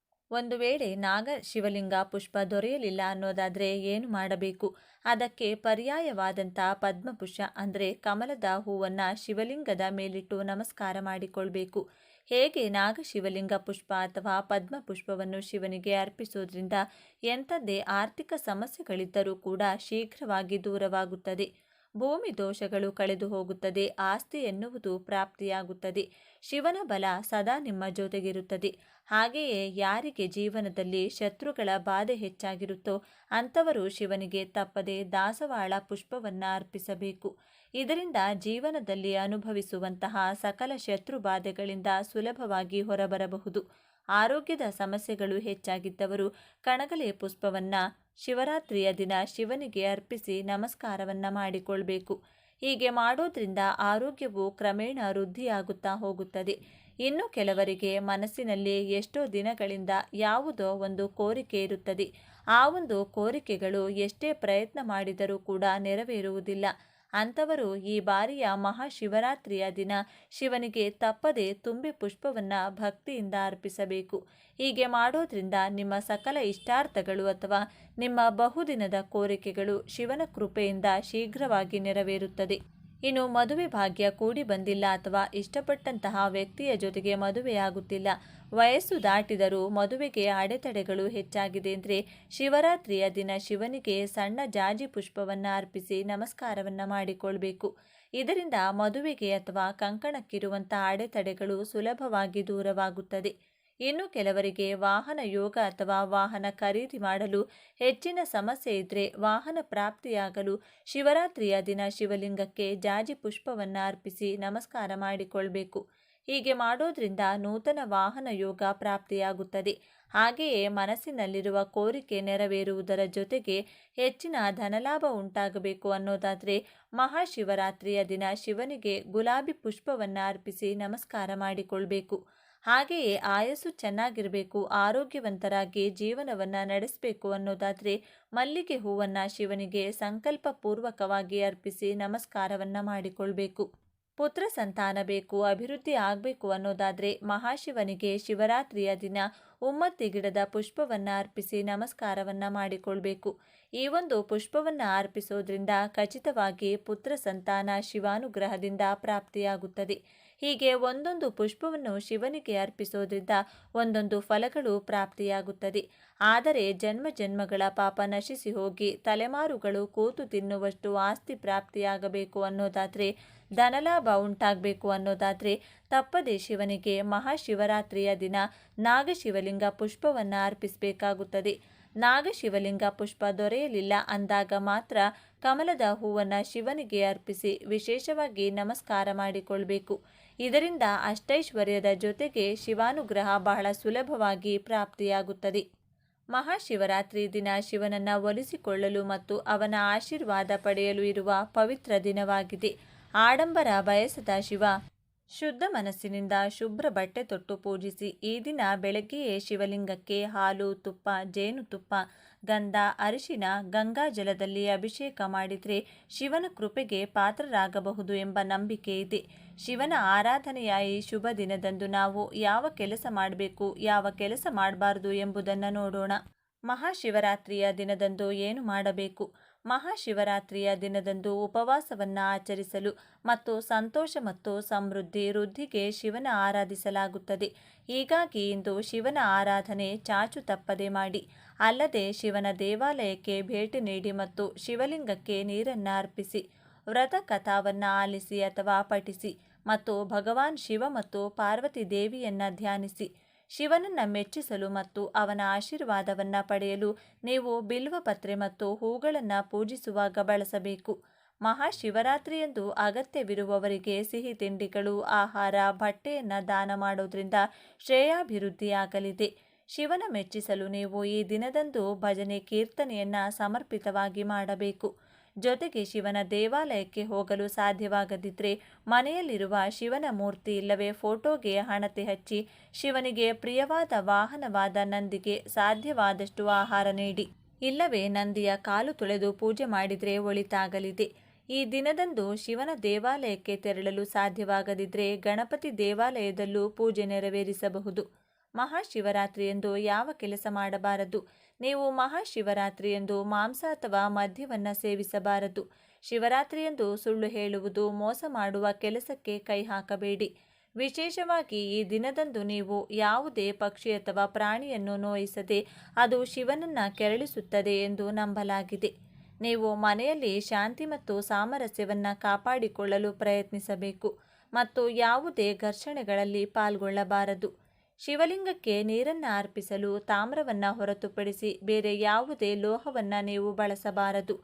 ಒಂದು ವೇಳೆ ನಾಗ ಶಿವಲಿಂಗ ಪುಷ್ಪ ದೊರೆಯಲಿಲ್ಲ ಅನ್ನೋದಾದರೆ ಏನು ಮಾಡಬೇಕು? ಅದಕ್ಕೆ ಪರ್ಯಾಯವಾದಂಥ ಪದ್ಮಪುಷ್ಪ ಅಂದರೆ ಕಮಲದ ಹೂವನ್ನು ಶಿವಲಿಂಗದ ಮೇಲಿಟ್ಟು ನಮಸ್ಕಾರ ಮಾಡಿಕೊಳ್ಬೇಕು. ಹೇಗೆ ನಾಗಶಿವಲಿಂಗ ಪುಷ್ಪ ಅಥವಾ ಪದ್ಮಪುಷ್ಪವನ್ನು ಶಿವನಿಗೆ ಅರ್ಪಿಸೋದ್ರಿಂದ ಎಂಥದ್ದೇ ಆರ್ಥಿಕ ಸಮಸ್ಯೆಗಳಿದ್ದರೂ ಕೂಡ ಶೀಘ್ರವಾಗಿ ದೂರವಾಗುತ್ತದೆ. ಭೂಮಿ ದೋಷಗಳು ಕಳೆದು ಹೋಗುತ್ತದೆ. ಆಸ್ತಿ ಎನ್ನುವುದು ಪ್ರಾಪ್ತಿಯಾಗುತ್ತದೆ. ಶಿವನ ಬಲ ಸದಾ ನಿಮ್ಮ ಜೊತೆಗಿರುತ್ತದೆ. ಹಾಗೆಯೇ ಯಾರಿಗೆ ಜೀವನದಲ್ಲಿ ಶತ್ರುಗಳ ಬಾಧೆ ಹೆಚ್ಚಾಗಿರುತ್ತೋ ಅಂಥವರು ಶಿವನಿಗೆ ತಪ್ಪದೆ ದಾಸವಾಳ ಪುಷ್ಪವನ್ನು ಅರ್ಪಿಸಬೇಕು. ಇದರಿಂದ ಜೀವನದಲ್ಲಿ ಅನುಭವಿಸುವಂತಹ ಸಕಲ ಶತ್ರು ಬಾಧೆಗಳಿಂದ ಸುಲಭವಾಗಿ ಹೊರಬರಬಹುದು. ಆರೋಗ್ಯದ ಸಮಸ್ಯೆಗಳು ಹೆಚ್ಚಾಗಿದ್ದವರು ಕಣಗಲೆ ಪುಷ್ಪವನ್ನು ಶಿವರಾತ್ರಿಯ ದಿನ ಶಿವನಿಗೆ ಅರ್ಪಿಸಿ ನಮಸ್ಕಾರವನ್ನು ಮಾಡಿಕೊಳ್ಬೇಕು. ಹೀಗೆ ಮಾಡೋದ್ರಿಂದ ಆರೋಗ್ಯವು ಕ್ರಮೇಣ ವೃದ್ಧಿಯಾಗುತ್ತಾ ಹೋಗುತ್ತದೆ. ಇನ್ನು ಕೆಲವರಿಗೆ ಮನಸ್ಸಿನಲ್ಲಿ ಎಷ್ಟೋ ದಿನಗಳಿಂದ ಯಾವುದೋ ಒಂದು ಕೋರಿಕೆ ಇರುತ್ತದೆ. ಆ ಒಂದು ಕೋರಿಕೆಗಳು ಎಷ್ಟೇ ಪ್ರಯತ್ನ ಮಾಡಿದರೂ ಕೂಡ ನೆರವೇರುವುದಿಲ್ಲ. ಅಂಥವರು ಈ ಬಾರಿಯ ಮಹಾಶಿವರಾತ್ರಿಯ ದಿನ ಶಿವನಿಗೆ ತಪ್ಪದೆ ತುಂಬಿ ಪುಷ್ಪವನ್ನು ಭಕ್ತಿಯಿಂದ ಅರ್ಪಿಸಬೇಕು. ಹೀಗೆ ಮಾಡೋದ್ರಿಂದ ನಿಮ್ಮ ಸಕಲ ಇಷ್ಟಾರ್ಥಗಳು ಅಥವಾ ನಿಮ್ಮ ಬಹುದಿನದ ಕೋರಿಕೆಗಳು ಶಿವನ ಕೃಪೆಯಿಂದ ಶೀಘ್ರವಾಗಿ ನೆರವೇರುತ್ತದೆ. ಇನ್ನು ಮದುವೆ ಭಾಗ್ಯ ಕೂಡಿ ಬಂದಿಲ್ಲ ಅಥವಾ ಇಷ್ಟಪಟ್ಟಂತಹ ವ್ಯಕ್ತಿಯ ಜೊತೆಗೆ ಮದುವೆಯಾಗುತ್ತಿಲ್ಲ, ವಯಸ್ಸು ದಾಟಿದರೂ ಮದುವೆಗೆ ಅಡೆತಡೆಗಳು ಹೆಚ್ಚಾಗಿದೆ ಅಂದರೆ ಶಿವರಾತ್ರಿಯ ದಿನ ಶಿವನಿಗೆ ಸಣ್ಣ ಜಾಜಿ ಪುಷ್ಪವನ್ನು ಅರ್ಪಿಸಿ ನಮಸ್ಕಾರವನ್ನು ಮಾಡಿಕೊಳ್ಬೇಕು. ಇದರಿಂದ ಮದುವೆಗೆ ಅಥವಾ ಕಂಕಣಕ್ಕಿರುವಂಥ ಅಡೆತಡೆಗಳು ಸುಲಭವಾಗಿ ದೂರವಾಗುತ್ತದೆ. ಇನ್ನು ಕೆಲವರಿಗೆ ವಾಹನ ಯೋಗ ಅಥವಾ ವಾಹನ ಖರೀದಿ ಮಾಡಲು ಹೆಚ್ಚಿನ ಸಮಸ್ಯೆ ಇದ್ದರೆ ವಾಹನ ಪ್ರಾಪ್ತಿಯಾಗಲು ಶಿವರಾತ್ರಿಯ ದಿನ ಶಿವಲಿಂಗಕ್ಕೆ ಜಾಜಿ ಪುಷ್ಪವನ್ನು ಅರ್ಪಿಸಿ ನಮಸ್ಕಾರ ಮಾಡಿಕೊಳ್ಬೇಕು. ಹೀಗೆ ಮಾಡೋದ್ರಿಂದ ನೂತನ ವಾಹನ ಯೋಗ ಪ್ರಾಪ್ತಿಯಾಗುತ್ತದೆ. ಹಾಗೆಯೇ ಮನಸ್ಸಿನಲ್ಲಿರುವ ಕೋರಿಕೆ ನೆರವೇರುವುದರ ಜೊತೆಗೆ ಹೆಚ್ಚಿನ ಧನಲಾಭ ಉಂಟಾಗಬೇಕು ಅನ್ನೋದಾದರೆ ಮಹಾಶಿವರಾತ್ರಿಯ ದಿನ ಶಿವನಿಗೆ ಗುಲಾಬಿ ಪುಷ್ಪವನ್ನು ಅರ್ಪಿಸಿ ನಮಸ್ಕಾರ ಮಾಡಿಕೊಳ್ಬೇಕು. ಹಾಗೆಯೇ ಆಯಸ್ಸು ಚೆನ್ನಾಗಿರಬೇಕು, ಆರೋಗ್ಯವಂತರಾಗಿ ಜೀವನವನ್ನು ನಡೆಸಬೇಕು ಅನ್ನೋದಾದರೆ ಮಲ್ಲಿಗೆ ಹೂವನ್ನು ಶಿವನಿಗೆ ಸಂಕಲ್ಪ ಪೂರ್ವಕವಾಗಿ ಅರ್ಪಿಸಿ ನಮಸ್ಕಾರವನ್ನು ಮಾಡಿಕೊಳ್ಬೇಕು. ಪುತ್ರ ಸಂತಾನ ಬೇಕು, ಅಭಿವೃದ್ಧಿ ಆಗಬೇಕು ಅನ್ನೋದಾದರೆ ಮಹಾಶಿವನಿಗೆ ಶಿವರಾತ್ರಿಯ ದಿನ ಉಮ್ಮತ್ತಿ ಗಿಡದ ಪುಷ್ಪವನ್ನು ಅರ್ಪಿಸಿ ನಮಸ್ಕಾರವನ್ನು ಮಾಡಿಕೊಳ್ಬೇಕು. ಈ ಒಂದು ಪುಷ್ಪವನ್ನು ಅರ್ಪಿಸೋದ್ರಿಂದ ಖಚಿತವಾಗಿ ಪುತ್ರ ಸಂತಾನ ಶಿವಾನುಗ್ರಹದಿಂದ ಪ್ರಾಪ್ತಿಯಾಗುತ್ತದೆ. ಹೀಗೆ ಒಂದೊಂದು ಪುಷ್ಪವನ್ನು ಶಿವನಿಗೆ ಅರ್ಪಿಸೋದ್ರಿಂದ ಒಂದೊಂದು ಫಲಗಳು ಪ್ರಾಪ್ತಿಯಾಗುತ್ತದೆ. ಆದರೆ ಜನ್ಮ ಜನ್ಮಗಳ ಪಾಪ ನಶಿಸಿ ಹೋಗಿ ತಲೆಮಾರುಗಳು ಕೂತು ತಿನ್ನುವಷ್ಟು ಆಸ್ತಿ ಪ್ರಾಪ್ತಿಯಾಗಬೇಕು ಅನ್ನೋದಾದರೆ, ಧನಲಾಭ ಉಂಟಾಗಬೇಕು ಅನ್ನೋದಾದರೆ ತಪ್ಪದೆ ಶಿವನಿಗೆ ಮಹಾಶಿವರಾತ್ರಿಯ ದಿನ ನಾಗಶಿವಲಿಂಗ ಪುಷ್ಪವನ್ನು ಅರ್ಪಿಸಬೇಕಾಗುತ್ತದೆ. ನಾಗಶಿವಲಿಂಗ ಪುಷ್ಪ ದೊರೆಯಲಿಲ್ಲ ಅಂದಾಗ ಮಾತ್ರ ಕಮಲದ ಹೂವನ್ನು ಶಿವನಿಗೆ ಅರ್ಪಿಸಿ ವಿಶೇಷವಾಗಿ ನಮಸ್ಕಾರ ಮಾಡಿಕೊಳ್ಬೇಕು. ಇದರಿಂದ ಅಷ್ಟೈಶ್ವರ್ಯದ ಜೊತೆಗೆ ಶಿವಾನುಗ್ರಹ ಬಹಳ ಸುಲಭವಾಗಿ ಪ್ರಾಪ್ತಿಯಾಗುತ್ತದೆ. ಮಹಾಶಿವರಾತ್ರಿ ದಿನ ಶಿವನನ್ನು ಒಲಿಸಿಕೊಳ್ಳಲು ಮತ್ತು ಅವನ ಆಶೀರ್ವಾದ ಪಡೆಯಲು ಇರುವ ಪವಿತ್ರ ದಿನವಾಗಿದೆ. ಆಡಂಬರ ಬಯಸದ ಶಿವ ಶುದ್ಧ ಮನಸ್ಸಿನಿಂದ ಶುಭ್ರ ಬಟ್ಟೆ ತೊಟ್ಟು ಪೂಜಿಸಿ. ಈ ದಿನ ಬೆಳಗ್ಗೆಯೇ ಶಿವಲಿಂಗಕ್ಕೆ ಹಾಲು, ತುಪ್ಪ, ಜೇನುತುಪ್ಪ, ಗಂಧ ಅರಿಶಿನ ಗಂಗಾ ಜಲದಲ್ಲಿ ಅಭಿಷೇಕ ಮಾಡಿದರೆ ಶಿವನ ಕೃಪೆಗೆ ಪಾತ್ರರಾಗಬಹುದು ಎಂಬ ನಂಬಿಕೆ ಇದೆ. ಶಿವನ ಆರಾಧನೆಯ ಈ ಶುಭ ದಿನದಂದು ನಾವು ಯಾವ ಕೆಲಸ ಮಾಡಬೇಕು, ಯಾವ ಕೆಲಸ ಮಾಡಬಾರದು ಎಂಬುದನ್ನು ನೋಡೋಣ. ಮಹಾಶಿವರಾತ್ರಿಯ ದಿನದಂದು ಏನು ಮಾಡಬೇಕು? ಮಹಾಶಿವರಾತ್ರಿಯ ದಿನದಂದು ಉಪವಾಸವನ್ನು ಆಚರಿಸಲು ಮತ್ತು ಸಂತೋಷ ಮತ್ತು ಸಮೃದ್ಧಿ ವೃದ್ಧಿಗೆ ಶಿವನ ಆರಾಧಿಸಲಾಗುತ್ತದೆ. ಹೀಗಾಗಿ ಇಂದು ಶಿವನ ಆರಾಧನೆ ಚಾಚು ತಪ್ಪದೆ ಮಾಡಿ. ಅಲ್ಲದೆ ಶಿವನ ದೇವಾಲಯಕ್ಕೆ ಭೇಟಿ ನೀಡಿ ಮತ್ತು ಶಿವಲಿಂಗಕ್ಕೆ ನೀರನ್ನು ಅರ್ಪಿಸಿ, ವ್ರತ ಕಥಾವನ್ನು ಆಲಿಸಿ ಅಥವಾ ಪಠಿಸಿ ಮತ್ತು ಭಗವಾನ್ ಶಿವ ಮತ್ತು ಪಾರ್ವತಿ ದೇವಿಯನ್ನು ಧ್ಯಾನಿಸಿ. ಶಿವನನ್ನು ಮೆಚ್ಚಿಸಲು ಮತ್ತು ಅವನ ಆಶೀರ್ವಾದವನ್ನು ಪಡೆಯಲು ನೀವು ಬಿಲ್ವಪತ್ರೆ ಮತ್ತು ಹೂಗಳನ್ನು ಪೂಜಿಸುವಾಗ ಬಳಸಬೇಕು. ಮಹಾಶಿವರಾತ್ರಿಯಂದು ಅಗತ್ಯವಿರುವವರಿಗೆ ಸಿಹಿ ತಿಂಡಿಗಳು, ಆಹಾರ, ಬಟ್ಟೆಯನ್ನು ದಾನ ಮಾಡೋದ್ರಿಂದ ಶ್ರೇಯಾಭಿವೃದ್ಧಿಯಾಗಲಿದೆ. ಶಿವನ ಮೆಚ್ಚಿಸಲು ನೀವು ಈ ದಿನದಂದು ಭಜನೆ ಕೀರ್ತನೆಯನ್ನು ಸಮರ್ಪಿತವಾಗಿ ಮಾಡಬೇಕು. ಜೊತೆಗೆ ಶಿವನ ದೇವಾಲಯಕ್ಕೆ ಹೋಗಲು ಸಾಧ್ಯವಾಗದಿದ್ದರೆ ಮನೆಯಲ್ಲಿರುವ ಶಿವನ ಮೂರ್ತಿ ಇಲ್ಲವೇ ಫೋಟೋಗೆ ಹಣತೆ ಹಚ್ಚಿ ಶಿವನಿಗೆ ಪ್ರಿಯವಾದ ವಾಹನವಾದ ನಂದಿಗೆ ಸಾಧ್ಯವಾದಷ್ಟು ಆಹಾರ ನೀಡಿ. ಇಲ್ಲವೇ ನಂದಿಯ ಕಾಲು ತೊಳೆದು ಪೂಜೆ ಮಾಡಿದರೆ ಒಳಿತಾಗಲಿದೆ. ಈ ದಿನದಂದು ಶಿವನ ದೇವಾಲಯಕ್ಕೆ ತೆರಳಲು ಸಾಧ್ಯವಾಗದಿದ್ದರೆ ಗಣಪತಿ ದೇವಾಲಯದಲ್ಲೂ ಪೂಜೆ ನೆರವೇರಿಸಬಹುದು. ಮಹಾಶಿವರಾತ್ರಿಯಂದು ಯಾವ ಕೆಲಸ ಮಾಡಬಾರದು? ನೀವು ಮಹಾಶಿವರಾತ್ರಿಯಂದು ಮಾಂಸ ಅಥವಾ ಮದ್ಯವನ್ನು ಸೇವಿಸಬಾರದು. ಶಿವರಾತ್ರಿಯಂದು ಸುಳ್ಳು ಹೇಳುವುದು, ಮೋಸ ಮಾಡುವ ಕೆಲಸಕ್ಕೆ ಕೈ ಹಾಕಬೇಡಿ. ವಿಶೇಷವಾಗಿ ಈ ದಿನದಂದು ನೀವು ಯಾವುದೇ ಪಕ್ಷಿ ಅಥವಾ ಪ್ರಾಣಿಯನ್ನು ನೋಯಿಸದೆ ಅದು ಶಿವನನ್ನು ಕೆರಳಿಸುತ್ತದೆ ಎಂದು ನಂಬಲಾಗಿದೆ. ನೀವು ಮನೆಯಲ್ಲಿ ಶಾಂತಿ ಮತ್ತು ಸಾಮರಸ್ಯವನ್ನು ಕಾಪಾಡಿಕೊಳ್ಳಲು ಪ್ರಯತ್ನಿಸಬೇಕು ಮತ್ತು ಯಾವುದೇ ಘರ್ಷಣೆಗಳಲ್ಲಿ ಪಾಲ್ಗೊಳ್ಳಬಾರದು. ಶಿವಲಿಂಗಕ್ಕೆ ನೀರನ್ನು ಅರ್ಪಿಸಲು ತಾಮ್ರವನ್ನು ಹೊರತುಪಡಿಸಿ ಬೇರೆ ಯಾವುದೇ ಲೋಹವನ್ನು ನೀವು ಬಳಸಬಾರದು.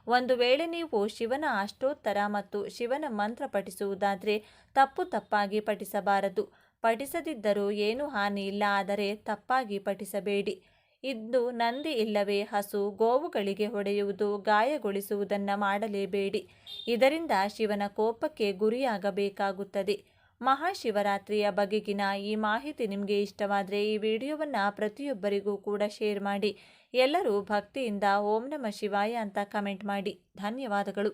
ಒಂದು ವೇಳೆ ನೀವು ಶಿವನ ಅಷ್ಟೋತ್ತರ ಮತ್ತು ಶಿವನ ಮಂತ್ರ ಪಠಿಸುವುದಾದರೆ ತಪ್ಪಾಗಿ ಪಠಿಸಬಾರದು. ಪಠಿಸದಿದ್ದರೂ ಏನೂ ಹಾನಿ ಇಲ್ಲ, ಆದರೆ ತಪ್ಪಾಗಿ ಪಠಿಸಬೇಡಿ. ಇಂದು ನಂದಿ ಇಲ್ಲವೇ ಹಸು, ಗೋವುಗಳಿಗೆ ಹೊಡೆಯುವುದು, ಗಾಯಗೊಳಿಸುವುದನ್ನು ಮಾಡಲೇಬೇಡಿ. ಇದರಿಂದ ಶಿವನ ಕೋಪಕ್ಕೆ ಗುರಿಯಾಗಬೇಕಾಗುತ್ತದೆ. ಮಹಾಶಿವರಾತ್ರಿಯ ಬಗೆಗಿನ ಈ ಮಾಹಿತಿ ನಿಮಗೆ ಇಷ್ಟವಾದರೆ ಈ ವಿಡಿಯೋವನ್ನು ಪ್ರತಿಯೊಬ್ಬರಿಗೂ ಕೂಡ ಶೇರ್ ಮಾಡಿ. ಎಲ್ಲರೂ ಭಕ್ತಿಯಿಂದ ಓಂ ನಮಃ ಶಿವಾಯ ಅಂತ ಕಮೆಂಟ್ ಮಾಡಿ. ಧನ್ಯವಾದಗಳು.